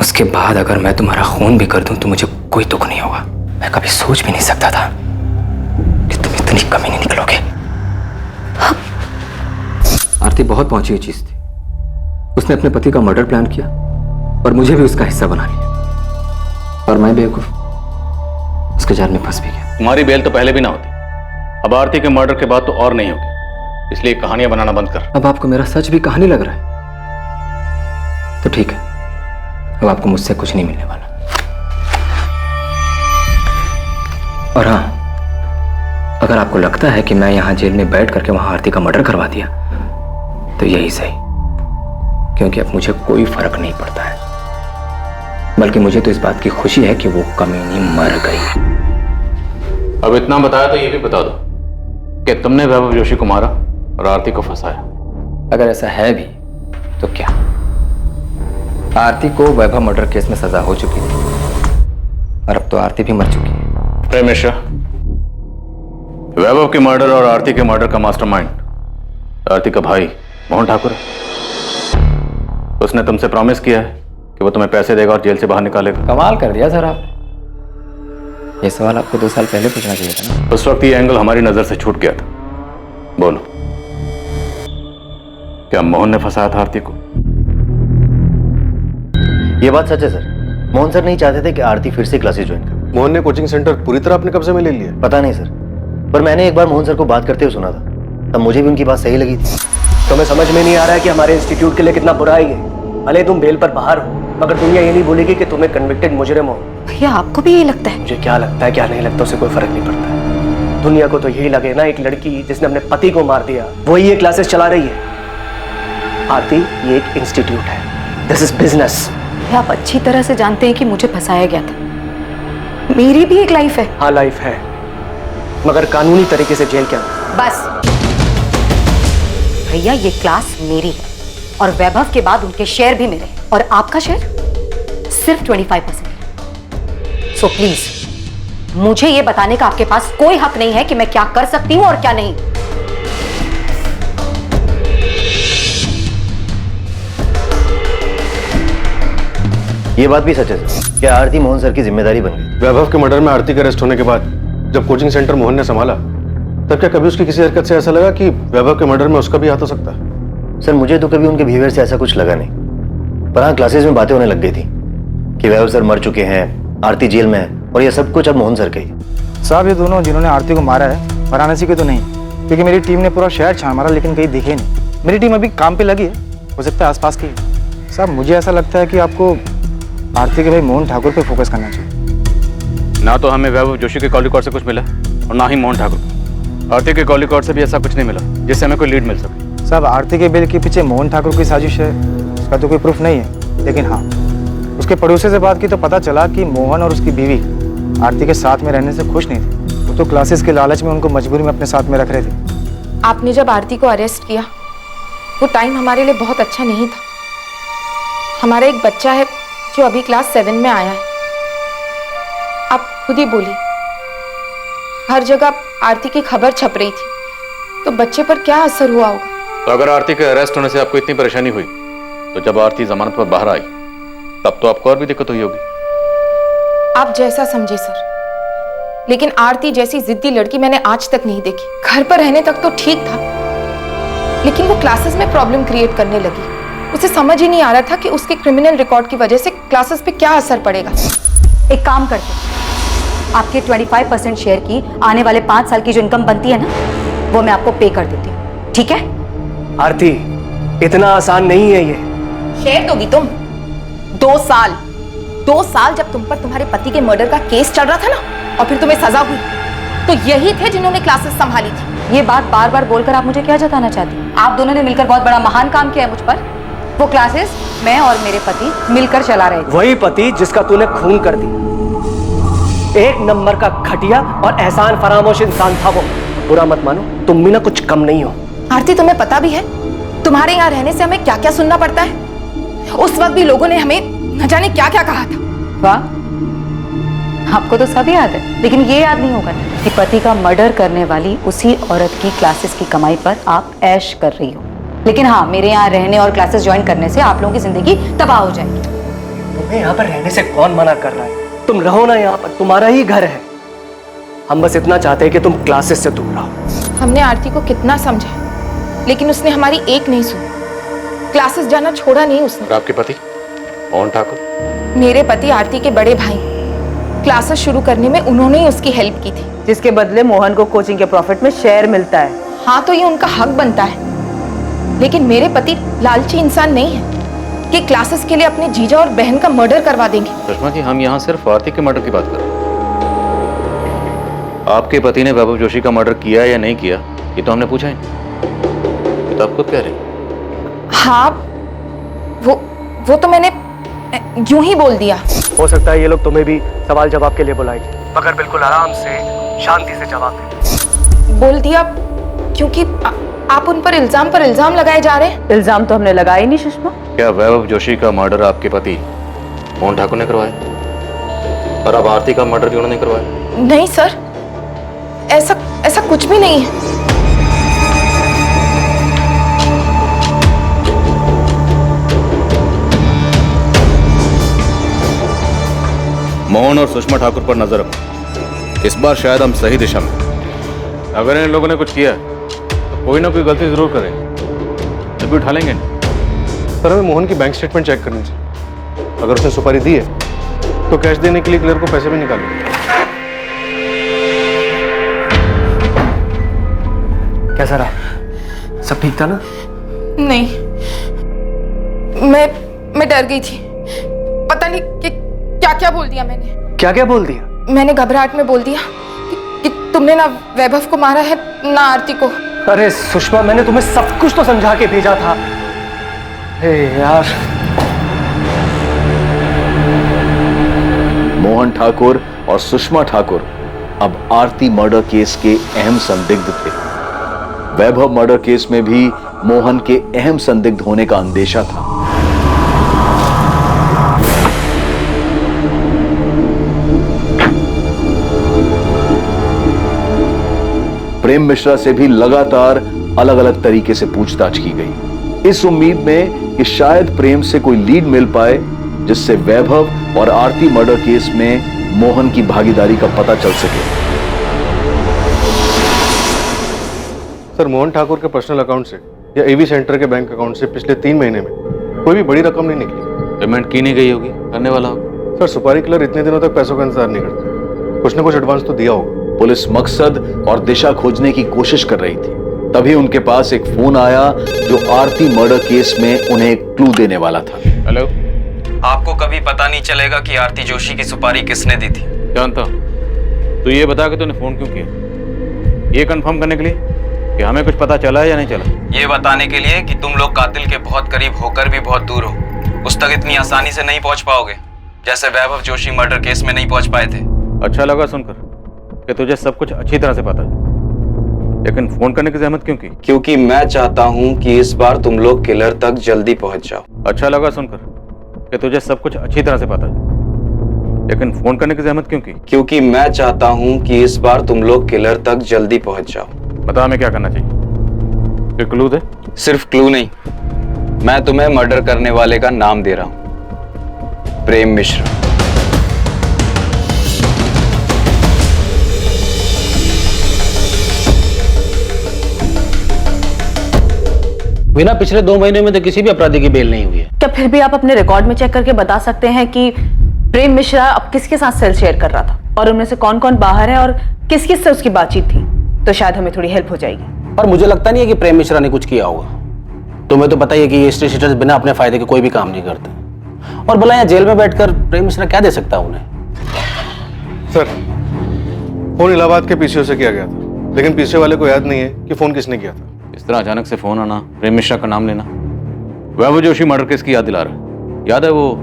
उसके बाद अगर मैं तुम्हारा खून भी कर दूं तो मुझे कोई दुख नहीं होगा। मैं कभी सोच भी नहीं सकता था कि तुम इतनी कमीनी निकलोगे। आरती बहुत पहुंची हुई चीज थी। उसने अपने पति का मर्डर प्लान किया और मुझे भी उसका हिस्सा बना लिया, और मैं बेवकूफ उसके जाल में फंस भी गया। तुम्हारी बेल तो पहले भी ना होती, अब आरती के मर्डर के बाद तो और नहीं होगी, इसलिए कहानियां बनाना बंद कर। अब आपको मेरा सच भी कहानी लग रहा है? तो ठीक है, अब आपको मुझसे कुछ नहीं मिलने वाला। और हाँ, अगर आपको लगता है कि मैं यहां जेल में बैठ करके वहां आरती का मर्डर करवा दिया तो यही सही, क्योंकि अब मुझे कोई फर्क नहीं पड़ता है, बल्कि मुझे तो इस बात की खुशी है कि वो कमीनी मर गई। अब इतना बताया तो ये भी बता दो कि तुमने वैभव जोशी को मारा और आरती को फंसाया। अगर ऐसा है भी तो क्या? आरती को वैभव मर्डर केस में सजा हो चुकी थी और अब तो आरती भी मर चुकी है। प्रेम मिश्रा, वैभव के मर्डर और आरती के मर्डर का मास्टरमाइंड आरती का भाई मोहन ठाकुर है। उसने तुमसे प्रॉमिस किया है कि वो तुम्हें पैसे देगा और जेल से बाहर निकालेगा। कमाल कर दिया सर आपने। ये सवाल आपको 2 साल पहले पूछना चाहिए था ना। उस वक्त ये एंगल हमारी नजर से छूट गया था। बोलो, क्या मोहन ने फंसाया था आरती को? ये बात सच है सर। मोहन सर नहीं चाहते थे कि आरती फिर से क्लासेस ज्वाइन करे। मोहन ने कोचिंग सेंटर पूरी तरह अपने कब्जे में ले लिया? पता नहीं सर, पर मैंने एक बार मोहन सर को बात करते हुए सुना था, तब मुझे भी उनकी बात सही लगी थी। तुम्हें समझ में नहीं आ रहा है कि हमारे इंस्टीट्यूट के लिए कितना बुरा है ये? भले तुम बेल पर बाहर हो, मगर दुनिया ये नहीं बोलेगी कि तुम्हें कन्विक्टेड मुजरिम हो। भैया आपको भी यही लगता है? मुझे क्या लगता है क्या नहीं लगता उससे कोई फर्क नहीं पड़ता है। दुनिया को तो यही लगे ना, एक लड़की जिसने अपने पति को मार दिया वही ये क्लासेस चला रही है। आरती, ये एक इंस्टीट्यूट है, दिस इज बिजनेस। आप अच्छी तरह से जानते हैं कि मुझे फंसाया गया था। मेरी भी एक लाइफ है। हाँ लाइफ है, मगर कानूनी तरीके से जेल के अंदर। बस भैया, ये क्लास मेरी है और वैभव के बाद उनके शेयर भी मेरे, और आपका शेयर सिर्फ 25% है। सो प्लीज मुझे ये बताने का आपके पास कोई हक नहीं है कि मैं क्या कर सकती हूं और क्या नहीं। ये बात भी सच है सर, क्या आरती मोहन सर की जिम्मेदारी बन गई? वैभव के मर्डर में आरती के अरेस्ट होने के बाद जब कोचिंग सेंटर मोहन ने संभाला, तब क्या कभी उसकी किसी हरकत से ऐसा लगा कि वैभव के मर्डर में उसका भी हाथ हो सकता है? सर मुझे तो कभी उनके बिहेवियर से ऐसा कुछ लगा नहीं, पर हाँ क्लासेस में बातें होने लग गई थी कि वैभव सर मर चुके हैं, आरती जेल में है, और ये सब कुछ अब मोहन सर का ही। साहब ये दोनों जिन्होंने आरती को मारा है वाराणसी के तो नहीं, क्योंकि मेरी टीम ने पूरा शहर छान मारा लेकिन कहीं दिखे नहीं। मेरी टीम अभी काम पे लगी है, हो सकता है आसपास की है। साहब मुझे ऐसा लगता है कि आपको आरती के भाई मोहन ठाकुर पे फोकस करना चाहिए। ना तो हमें वैभव जोशी के कॉल रिकॉर्ड से कुछ मिला और ना ही मोहन ठाकुर। आरती के कॉल रिकॉर्ड से भी ऐसा कुछ नहीं मिला जिससे हमें कोई लीड मिल सके। साहब आरती के बेल के पीछे मोहन ठाकुर की साजिश है, उसका तो कोई प्रूफ नहीं है, लेकिन हाँ उसके पड़ोसी से बात की तो पता चला कि मोहन और उसकी बीवी आरती के साथ में रहने से खुश नहीं थे। वो तो क्लासेस के लालच में उनको मजबूरी में अपने साथ में रख रहे थे। आपने जब आरती को अरेस्ट किया वो टाइम हमारे लिए बहुत अच्छा नहीं था। हमारा एक बच्चा है जो अभी क्लास 7 में आया है। आप खुद ही बोली, हर जगह आरती की खबर छप रही थी, तो बच्चे पर क्या असर हुआ होगा? तो अगर आरती के अरेस्ट होने से आपको इतनी परेशानी हुई, तो जब आरती जमानत पर बाहर आई तब तो आपको और भी दिक्कत हुई होगी। आप जैसा समझे सर, लेकिन आरती जैसी जिद्दी लड़की मैंने आज तक नहीं देखी। घर पर रहने तक तो ठीक था, लेकिन वो क्लासेस में प्रॉब्लम क्रिएट करने लगी। उसे समझ ही नहीं आ रहा था कि उसके क्रिमिनल रिकॉर्ड की वजह से क्लासेस पे क्या असर पड़ेगा। एक काम करते, आपके 25% शेयर की आने वाले 5 साल की जो इनकम बनती है ना, वो मैं आपको पे कर देती हूँ, ठीक है? आरती, इतना आसान नहीं है ये। शेयर दोगी तुम? 2 साल जब तुम पर तुम्हारे पति के मर्डर का केस चल रहा था ना, और फिर तुम्हें सजा हुई, तो यही थे जिन्होंने क्लासेस संभाली थी। ये बात बार बार बोलकर आप मुझे क्या जताना चाहती हैं? आप दोनों ने मिलकर बहुत बड़ा महान काम किया है मुझ पर। वो क्लासेस मैं और मेरे पति मिलकर चला रहे थे। वही पति जिसका तूने खून कर दिया। एक नंबर का घटिया और एहसान फरामोश इंसान था वो। बुरा मत मानो, तुम भी ना कुछ कम नहीं हो। आरती, तुम्हें पता भी है तुम्हारे यहाँ रहने से हमें क्या क्या सुनना पड़ता है? उस वक्त भी लोगों ने हमें न जाने क्या क्या कहा था। वाह, आपको तो सब याद है, लेकिन ये याद नहीं होगा कि पति का मर्डर करने वाली उसी औरत की क्लासेस की कमाई पर आप ऐश कर रही हो। लेकिन हाँ, मेरे यहाँ रहने और क्लासेस ज्वाइन करने से आप लोगों की जिंदगी तबाह हो जाएगी। तुम्हें यहाँ पर रहने से कौन मना कर रहा है? तुम रहो ना यहाँ पर, तुम्हारा ही घर है। हम बस इतना चाहते हैं कि तुम क्लासेस से दूर रहो। हमने आरती को कितना समझा, लेकिन उसने हमारी एक नहीं सुनी। क्लासेस जाना छोड़ा नहीं उसने। और आपके पति मोहन ठाकुर? मेरे पति आरती के बड़े भाई, क्लासेस शुरू करने में उन्होंने ही उसकी हेल्प की थी। जिसके बदले मोहन को कोचिंग के प्रॉफिट में शेयर मिलता है। हाँ तो ये उनका हक बनता है, लेकिन मेरे पति लालची इंसान नहीं है कि क्लासेस के लिए अपने जीजा और बहन का मर्डर करवा देंगे। सुषमा जी, हम यहाँ सिर्फ आरती के मर्डर की बात कर रहे हैं। आपके पति ने वैभव जोशी का मर्डर किया या नहीं किया ये तो हमने पूछा ही नहीं, ये तो आप खुद कह रहे हैं। हाँ वो तो मैंने यूं ही बोल दिया। हो सकता है ये लोग तुम्हें भी सवाल जवाब के लिए बुलाएंगे, मगर बिल्कुल आराम से शांति से जवाब दें। बोल दिया क्योंकि आप उन पर इल्जाम लगाए जा रहे हैं। इल्जाम तो हमने लगाया ही नहीं सुषमा। क्या वैभव जोशी का मर्डर आपके पति मोहन ठाकुर ने करवाया और अब आरती का मर्डर भी उन्होंने करवाया? नहीं सर, ऐसा कुछ भी नहीं है। मोहन और सुषमा ठाकुर पर नजर रखो, इस बार शायद हम सही दिशा में। अगर इन लोगों ने कुछ किया तो कोई ना कोई गलती जरूर करें, तभी उठा लेंगे। सर, हमें मोहन की बैंक स्टेटमेंट चेक करनी चाहिए। अगर उसने सुपारी दी है तो कैश देने के लिए क्लियर को पैसे भी निकालो। कैसा रहा? सब ठीक था ना? नहीं, मैं डर गई थी। पता नहीं कि क्या बोल दिया मैंने। क्या बोल दिया? मैंने घबराहट में बोल दिया कि तुमने ना वैभव को मारा है ना आरती को। अरे सुषमा, मैंने तुम्हें सब कुछ तो समझा के भेजा था। हे यार। मोहन ठाकुर और सुषमा ठाकुर अब आरती मर्डर केस के अहम संदिग्ध थे। वैभव मर्डर केस में भी मोहन के अहम संदिग्ध होने का अंदेशा था। प्रेम मिश्रा से भी लगातार अलग अलग तरीके से पूछताछ की गई, इस उम्मीद में कि शायद प्रेम से कोई लीड मिल पाए जिससे वैभव और आरती मर्डर केस में मोहन की भागीदारी का पता चल सके। सर, मोहन ठाकुर के पर्सनल अकाउंट से या एवी सेंटर के बैंक अकाउंट से पिछले 3 महीने में कोई भी बड़ी रकम नहीं निकली। पेमेंट की नहीं गई होगी, करने वाला होगा। सर, सुपारी किलर इतने दिनों तक पैसों का इंतजार नहीं करता, कुछ ना कुछ एडवांस तो दिया होगा। पुलिस मकसद और दिशा खोजने की कोशिश कर रही थी, तभी उनके पास एक फोन आया जो आरती मर्डर केस में उन्हें एक क्लू देने वाला था। हेलो, आपको कभी पता नहीं चलेगा कि आरती जोशी की सुपारी किसने दी थी। जानता हूं, तो ये बता के तूने फोन क्यों किया? ये कंफर्म करने के लिए कि हमें कुछ पता चला है या नहीं चला? ये बताने के लिए कि तुम लोग कातिल के बहुत करीब होकर भी बहुत दूर हो, उस तक इतनी आसानी से नहीं पहुंच पाओगे जैसे वैभव जोशी मर्डर केस में नहीं पहुंच पाए थे। अच्छा लगा सुनकर कि तुझे सब कुछ अच्छी तरह से पता है, लेकिन फोन करने की जहमत क्यों की? क्योंकि मैं चाहता हूं कि इस बार तुम लोग किलर तक जल्दी पहुंच जाओ। अच्छा लगा सुनकर कि तुझे सब कुछ अच्छी तरह से पता है, लेकिन फोन करने की जहमत क्यों की? क्योंकि मैं चाहता हूं कि इस बार तुम लोग किलर तक जल्दी पहुंच जाओ। बता हमें क्या करना चाहिए? फिर क्लू दे। सिर्फ क्लू नहीं, मैं तुम्हें मर्डर करने वाले का नाम दे रहा हूं, प्रेम मिश्रा। बिना पिछले 2 महीने में तो किसी भी अपराधी की बेल नहीं हुई है। क्या फिर भी आप अपने रिकॉर्ड में चेक करके बता सकते हैं कि प्रेम मिश्रा अब किसके साथ सेल शेयर कर रहा था और उनमें से कौन कौन बाहर है और किस किस से उसकी बातचीत थी? तो शायद हमें थोड़ी हेल्प हो जाएगी। पर मुझे लगता नहीं है कि प्रेम मिश्रा ने कुछ किया होगा। तुम्हें तो पता ही है कि ये स्टेट शीटर्स बिना अपने फायदे के कोई भी काम नहीं करते, और भला यहाँ जेल में बैठकर प्रेम मिश्रा क्या दे सकता है उन्हें? सर, फोन इलाहाबाद के पीसीओ से किया गया था, लेकिन पीसीओ वाले को याद नहीं है कि फोन किसने किया था। इस तरह अचानक से फोन आना, प्रेम मिश्रा का नाम लेना, वैभव जोशी मर्डर केस की याद दिला रहा है। याद है वो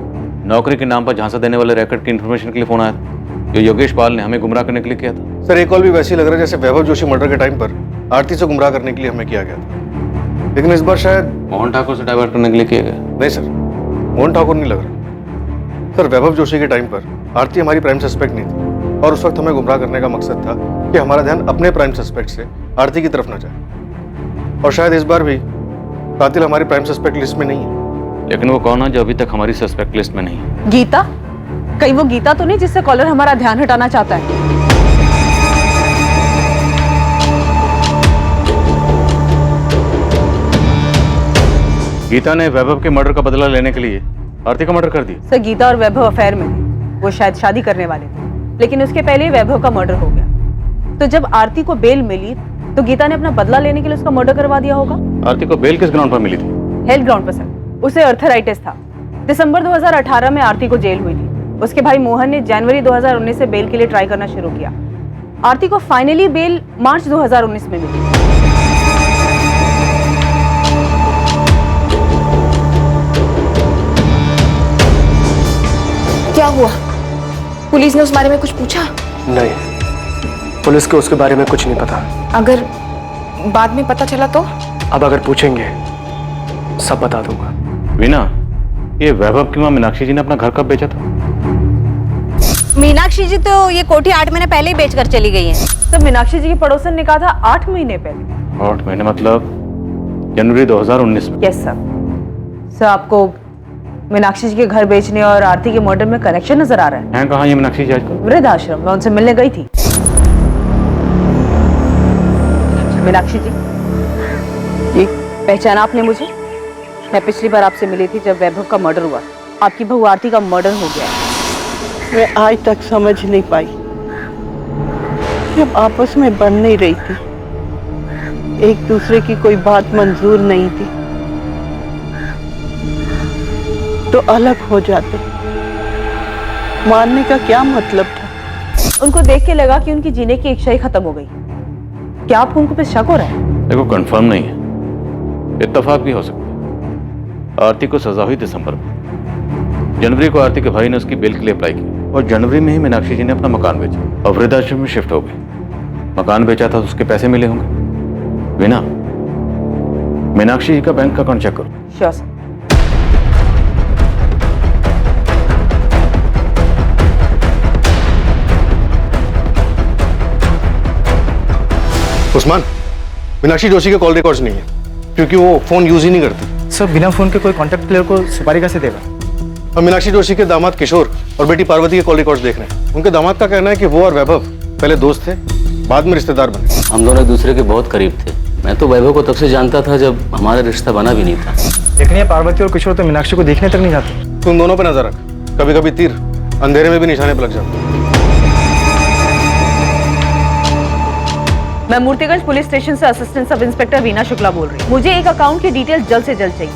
नौकरी के नाम पर झांसा देने वाले रैकेट की इन्फॉर्मेशन के लिए फोन आया था, जो योगेश पाल ने हमें गुमराह करने के लिए किया था। सर, एक कॉल भी वैसे ही लग रहा है जैसे वैभव जोशी मर्डर के टाइम पर आरती से गुमराह करने के लिए हमें किया गया था, लेकिन इस बार शायद मोहन ठाकुर से डाइवर्ट करने के लिए किया गया। नहीं सर, मोहन ठाकुर नहीं लग रहा। सर, वैभव जोशी के टाइम पर आरती हमारी प्राइम सस्पेक्ट नहीं थी, और उस वक्त हमें गुमराह करने का मकसद था कि हमारा ध्यान अपने प्राइम सस्पेक्ट से आरती की तरफ न जाए, और शायद इस बार भी कातिल हमारी प्राइम सस्पेक्ट लिस्ट में नहीं है। लेकिन वो कौन है जो अभी तक हमारी सस्पेक्ट लिस्ट में नहीं है? गीता? कहीं वो गीता तो नहीं जिससे कॉलर हमारा ध्यान हटाना चाहता है? गीता ने वैभव के मर्डर का बदला लेने के लिए आरती का मर्डर कर दिया। सर, गीता और वैभव अफेयर में थे, वो शायद शादी करने वाले थे, लेकिन उसके पहले ही वैभव का मर्डर हो गया। तो जब आरती को बेल मिली तो गीता ने अपना बदला लेने के लिए उसका मर्डर करवा दिया होगा। आरती को बेल किस ग्राउंड पर मिली थी? हेल्थ ग्राउंड पर सर। उसे अर्थराइटिस था। दिसंबर 2018 में आरती को जेल हुई थी। उसके भाई मोहन ने जनवरी 2019 से बेल के लिए ट्राई करना शुरू किया। आरती को फाइनली बेल मार्च 2019 में मिली। क्या हुआ? पुलिस ने उस बारे में कुछ पूछा? नहीं, पुलिस को उसके बारे में कुछ नहीं पता। अगर बाद में पता चला तो? अब अगर पूछेंगे सब बता दूंगा। वीना, ये वैभव की मां मीनाक्षी जी ने अपना घर कब बेचा था? मीनाक्षी जी तो ये कोठी 8 महीने पहले ही बेचकर चली गई है। तो मीनाक्षी जी की पड़ोसन ने कहा था 8 महीने पहले। 8 महीने मतलब जनवरी 2019 में? Yes sir. सर, आपको मीनाक्षी जी के घर बेचने और आरती के मर्डर में कनेक्शन नजर आ रहा है? हैं कहाँ ये मीनाक्षी जी आजकल? वृद्ध आश्रम। मैं उनसे मिलने गई थी। मीनाक्षी जी, ये पहचाना आपने मुझे? मैं पिछली बार आपसे मिली थी जब वैभव का मर्डर हुआ। आपकी बहू आरती का मर्डर हो गया है। मैं आज तक समझ नहीं पाई, जब आपस में बन नहीं रही थी, एक दूसरे की कोई बात मंजूर नहीं थी, तो अलग हो जाते। मारने का क्या मतलब था? उनको देख के लगा कि उनकी जीने की इच्छा ही खत्म हो गई। क्या आपको उनको पे शक हो रहा है? देखो, कंफर्म नहीं है, इत्तेफाक भी हो सकता है। आरती को सजा हुई दिसंबर में। जनवरी को आरती के भाई ने उसकी बेल के लिए अप्लाई किया और जनवरी में ही मीनाक्षी जी ने अपना मकान बेचा और वृद्धाश्रम में शिफ्ट हो गए। मकान बेचा था तो उसके पैसे मिले होंगे। वीना, मीनाक्षी जी का बैंक अकाउंट चेक करो। Sure sir. उस्मान, मीनाक्षी जोशी के कॉल रिकॉर्ड्स नहीं है क्योंकि वो फोन यूज ही नहीं करती। सर, बिना फोन के कोई कॉन्टैक्ट प्लेयर को सुपारी कैसे देगा? हम मीनाक्षी जोशी के दामाद किशोर और बेटी पार्वती के कॉल रिकॉर्ड्स देख रहे हैं। उनके दामाद का कहना है कि वो और वैभव पहले दोस्त थे, बाद में रिश्तेदार बने। हम दोनों एक दूसरे के बहुत करीब थे। मैं तो वैभव को तब से जानता था जब हमारा रिश्ता बना भी नहीं था। देखनी है, पार्वती और किशोर तो मीनाक्षी को देखने तक नहीं जाते। तुम दोनों पे नजर रख, कभी कभी तीर अंधेरे में भी निशाने पर लग जाता। मैं मूर्तिगंज पुलिस स्टेशन से assistant sub inspector Veena Shukla बोल रही हूँ। मुझे एक अकाउंट की डिटेल जल्द से जल्द चाहिए।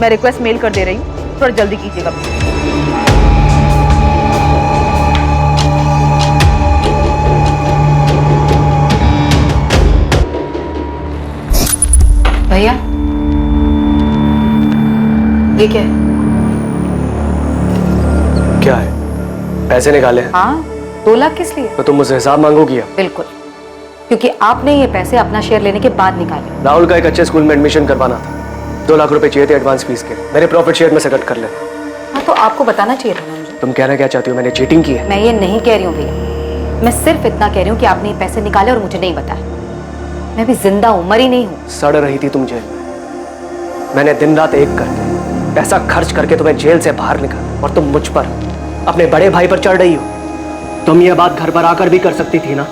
मैं रिक्वेस्ट मेल कर दे रही हूँ, थोड़ा जल्दी कीजिएगा। भैया, ये क्या है? क्या है? पैसे निकाले? हाँ, 2 लाख किस लिए? तो तुम मुझसे हिसाब मांगोगी? बिल्कुल, क्योंकि आपने ये पैसे अपना शेयर लेने के बाद निकाले। राहुल का एक अच्छे स्कूल में एडमिशन करवाना था, 2 लाख रुपए चाहिए थे एडवांस फीस के। मेरे प्रॉफिट शेयर में से कट कर ले। हाँ, तो आपको बताना चाहिए था ना मुझे। तुम कहना क्या चाहती हो? मैंने चीटिंग की है? मैं ये नहीं कह रही हूँ भैया, मैं सिर्फ इतना कह रही हूँ कि आपने ये पैसे निकाले और मुझे नहीं बताया। मैं भी जिंदा हूँ, मरी नहीं हूँ। सड़ रही थी तुम जेल में, मैंने दिन रात एक करके पैसा खर्च करके तुम्हें जेल से बाहर निकाला और तुम मुझ पर, अपने बड़े भाई पर चढ़ रही हो। तुम ये बात घर पर आकर भी कर सकती थी ना,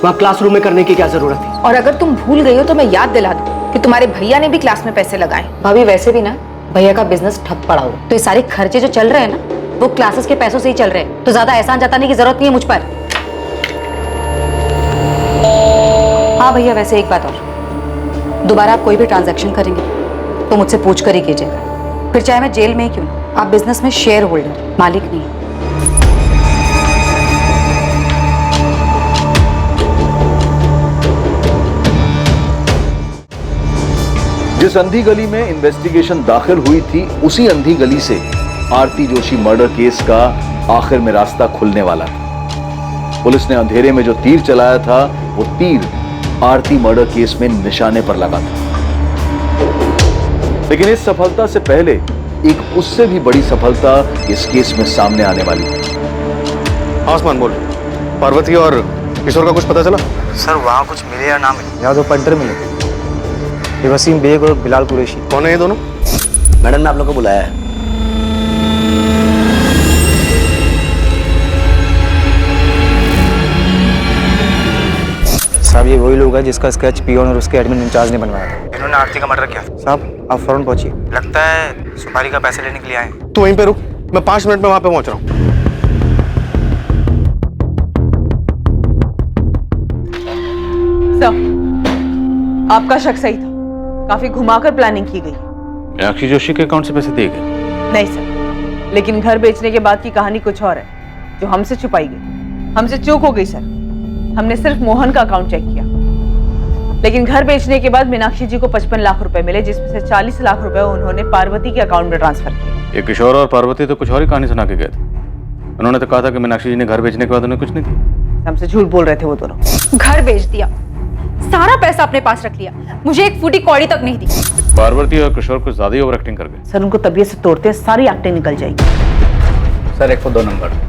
वहाँ क्लासरूम में करने की क्या जरूरत थी? और अगर तुम भूल गई हो तो मैं याद दिला दूं कि तुम्हारे भैया ने भी क्लास में पैसे लगाए। भाभी, वैसे भी ना भैया का बिजनेस ठप पड़ा हुआ, तो ये सारे खर्चे जो चल रहे हैं ना, वो क्लासेस के पैसों से ही चल रहे हैं। तो ज्यादा एहसान जताने की जरूरत नहीं है मुझ पर। हाँ भैया, वैसे एक बात और, दोबारा आप कोई भी ट्रांजैक्शन करेंगे तो मुझसे पूछ कर ही कीजिएगा, फिर चाहे मैं जेल में ही क्यों ना। आप बिजनेस में शेयर होल्डर, मालिक नहीं। जिस अंधी गली में इन्वेस्टिगेशन दाखिल हुई थी, उसी अंधी गली से आरती जोशी मर्डर केस का आखिर में रास्ता खुलने वाला था। पुलिस ने अंधेरे में जो तीर चलाया था, वो तीर आरती मर्डर केस में निशाने पर लगा था। लेकिन इस सफलता से पहले एक उससे भी बड़ी सफलता इस केस में सामने आने वाली है। आसमान बोल, पार्वती और किशोर का कुछ पता चला? सर, वहाँ कुछ मिले या ना मिले, यहाँ 2 पंटर मिले, ये वसीम बेग और बिलाल कुरैशी। कौन है ये दोनों? मैडम ने आप लोगों को बुलाया है। साहब, ये वही लोग हैं जिसका स्केच पियोन और उसके एडमिन इंचार्ज ने बनवाया था। इन्होंने आरती का मर्डर किया। साहब, आप फौरन पहुंचिए, लगता है सुपारी का पैसे लेने के लिए आए। तू वहीं पे रुक, मैं 5 मिनट में वहां पे पहुंच रहा हूँ। सर, आपका शक सही था। काफी घुमाकर प्लानिंग की गई। मीनाक्षी जोशी के अकाउंट से पैसे दिए गए? नहीं सर, लेकिन घर बेचने के बाद की कहानी कुछ और है, जो हमसे छुपाई गई। हमसे चूक हो गई सर। हमने सिर्फ मोहन का अकाउंट चेक किया, लेकिन घर बेचने के बाद मीनाक्षी जी को 55 लाख रुपए मिले, जिसमें से 40 लाख रुपए उन्होंने पार्वती के अकाउंट में ट्रांसफर किए। ये किशोर और पार्वती तो कुछ और ही कहानी सुना के गए थे। उन्होंने तो कहा था कि मीनाक्षी जी ने घर बेचने के बाद उन्हें कुछ नहीं दिया। हमसे झूठ बोल रहे थे वो दोनों। घर बेच दिया, सारा पैसा अपने पास रख लिया, मुझे एक फूटी कौड़ी तक नहीं दी। पार्वती और किशोर कुछ ज्यादा ही ओवर एक्टिंग कर गए। सर, उनको तबीयत से तोड़ते सारी एक्टिंग निकल जाएगी। Sir 102 number.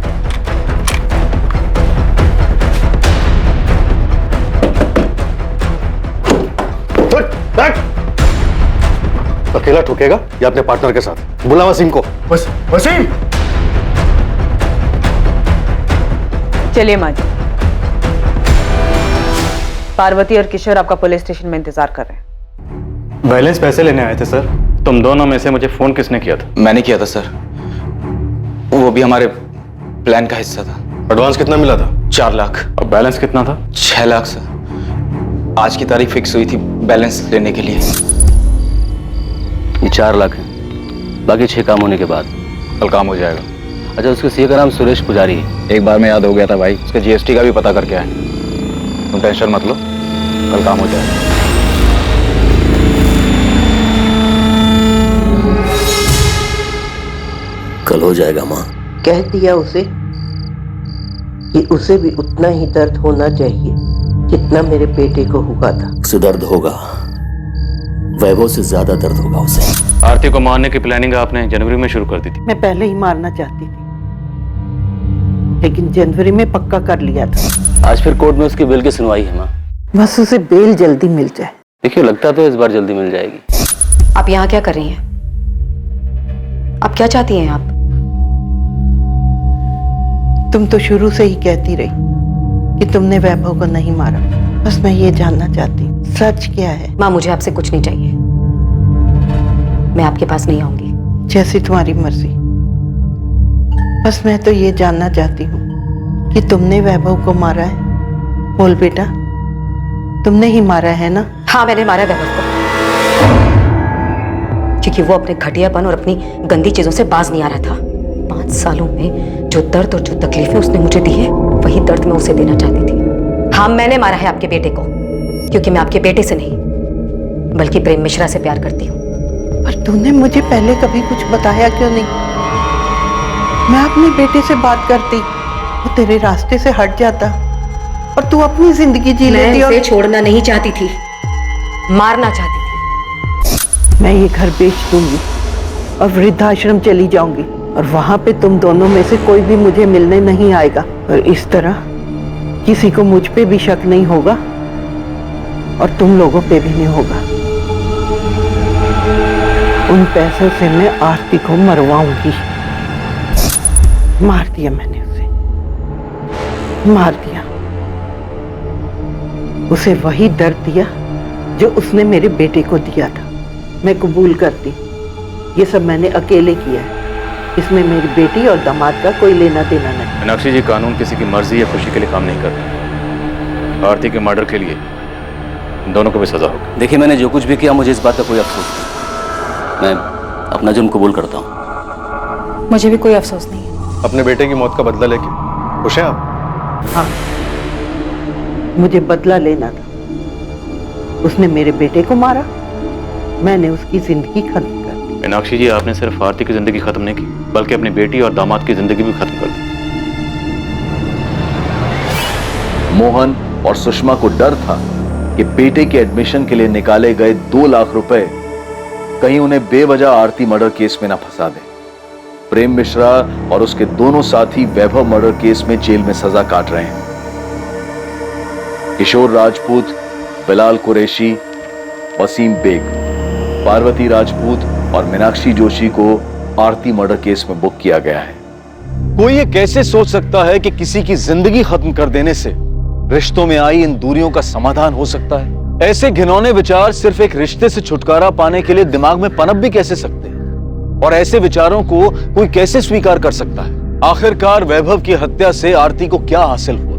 अकेला ठोकेगा या अपने पार्टनर के साथ? बुला वसीम को। वसीम! चलिए माँ जी। पार्वती और किशोर आपका पुलिस स्टेशन में इंतजार कर रहे हैं। बैलेंस पैसे लेने आए थे सर। तुम दोनों में से मुझे फोन किसने किया था? मैंने किया था सर, वो भी हमारे प्लान का हिस्सा था। एडवांस कितना मिला था? 4 लाख। और बैलेंस कितना था? 6 लाख सर। आज की तारीख फिक्स हुई थी बैलेंस लेने के लिए। ये 4 लाख है, बाकी 6 काम होने के बाद कल काम हो जाएगा। अच्छा, उसके सीए का नाम सुरेश पुजारी है। एक बार में याद हो गया था भाई, उसके जीएसटी का भी पता करके आए। तुम टेंशन मत लो, कल काम हो जाएगा। कल हो जाएगा माँ। कह दिया उसे कि उसे भी उतना ही दर्द होना चाहिए जितना मेरे बेटे को हुआ था। उसे दर्द होगा, वैभव से ज्यादा दर्द होगा उसे। आरती को मारने की प्लानिंग आपने जनवरी में शुरू कर दी थी। मैं पहले ही मारना चाहती थी, लेकिन जनवरी में पक्का कर लिया था। आज फिर कोर्ट में उसकी बेल की सुनवाई है माँ। बस उसे बेल जल्दी मिल जाए। देखिए, लगता तो इस बार जल्दी मिल जाएगी। आप यहाँ क्या कर रही हैं? आप क्या चाहती हैं आप? तुम तो शुरू से ही कहती रही कि तुमने वैभव को नहीं मारा। बस मैं ये जानना चाहती हूँ, सच क्या है? माँ, मुझे आपसे कुछ नहीं चाहिए। मैं आपके पास नहीं आऊंगी। जैसी तुम्हारी मर्जी। बस मैं तो ये जानना चाहती हूँ कि तुमने वैभव को मारा है। बोल बेटा, तुमने ही मारा है ना? हाँ, मैंने मारा वैभव को, क्योंकि वो अपने घटियापन और अपनी गंदी चीजों से बाज नहीं आ रहा था। 5 सालों में जो दर्द और जो तकलीफें उसने मुझे दी है, वही दर्द मैं उसे देना चाहती थी। हाँ, मैंने मारा है आपके बेटे को, क्योंकि मैं आपके बेटे से नहीं बल्कि प्रेम मिश्रा से प्यार करती हूँ। पर तूने मुझे पहले कभी कुछ बताया क्यों नहीं? मैं अपने बेटे से बात करती, वो तेरे रास्ते से हट जाता और तू अपनी जिंदगी जी लेती। मैं उसे छोड़ना नहीं चाहती थी, मारना चाहती थी। मैं ये घर बेच दूंगी और वृद्धाश्रम चली जाऊंगी, और वहां पे तुम दोनों में से कोई भी मुझे मिलने नहीं आएगा। और इस तरह किसी को मुझ पे भी शक नहीं होगा और तुम लोगों पे भी नहीं होगा। उन पैसों से मैं आरती को मरवाऊंगी। मार दिया मैंने उसे, मार दिया। उसे वही दर्द दिया जो उसने मेरे बेटे को दिया था। मैं कबूल करती, ये सब मैंने अकेले किया है। इसमें मेरी बेटी और दामाद का कोई लेना देना नहीं। मीनाक्षी जी, कानून किसी की मर्जी या खुशी के लिए काम नहीं करता। आरती के मर्डर के लिए दोनों को भी सजा होगी। देखिए, मैंने जो कुछ भी किया, मुझे इस बात का कोई अफसोस नहीं। मैं अपना जुर्म कबूल करता हूँ। मुझे भी कोई अफसोस नहीं है। अपने बेटे की मौत का बदला लेके खुश हैं आप? हाँ, मुझे बदला लेना था। उसने मेरे बेटे को मारा, मैंने उसकी जिंदगी खत्म कर दी। मीनाक्षी जी, आपने सिर्फ आरती की जिंदगी खत्म नहीं की, बल्कि अपनी बेटी और दामाद की जिंदगी भी खत्म कर दी। मोहन और सुषमा को डर था कि बेटे के एडमिशन के लिए निकाले गए 2 लाख रुपए कहीं उन्हें बेवजह आरती मर्डर केस में ना फंसा दे। प्रेम मिश्रा और उसके दोनों साथी वैभव मर्डर केस में जेल में सजा काट रहे हैं। किशोर राजपूत, बिलाल कुरैशी, वसीम बेग, पार्वती राजपूत और मीनाक्षी जोशी को आरती मर्डर केस में बुक किया गया है। कोई ये कैसे सोच सकता है कि किसी की जिंदगी खत्म कर देने से रिश्तों में आई इन दूरियों का समाधान हो सकता है? ऐसे घिनौने विचार सिर्फ एक रिश्ते से छुटकारा पाने के लिए दिमाग में पनप भी कैसे सकते हैं? और ऐसे विचारों को कोई कैसे स्वीकार कर सकता है? आखिरकार वैभव की हत्या से आरती को क्या हासिल हुआ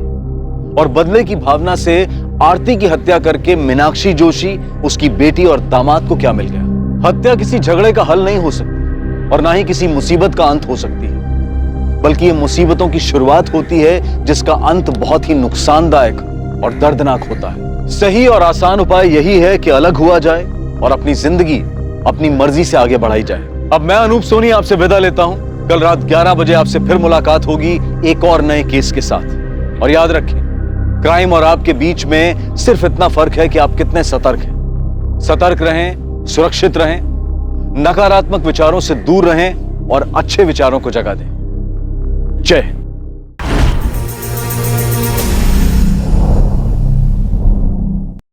और बदले की भावना से आरती की हत्या करके मीनाक्षी जोशी, उसकी बेटी और दामाद को क्या मिल गया? हत्या किसी झगड़े का हल नहीं हो सकती और ना ही किसी मुसीबत का अंत हो सकती है, बल्कि ये मुसीबतों की शुरुआत होती है जिसका अंत बहुत ही नुकसानदायक और दर्दनाक होता है। सही और आसान उपाय यही है कि अलग हुआ जाए और अपनी जिंदगी अपनी मर्जी से आगे बढ़ाई जाए। अब मैं अनूप सोनी आपसे विदा लेता हूं। कल रात 11 बजे आपसे फिर मुलाकात होगी एक और नए केस के साथ। और याद रखें, क्राइम और आपके बीच में सिर्फ इतना फर्क है कि आप कितने सतर्क हैं। सतर्क रहें, सुरक्षित रहें, नकारात्मक विचारों से दूर रहें और अच्छे विचारों को जगह दें। जय हिंद।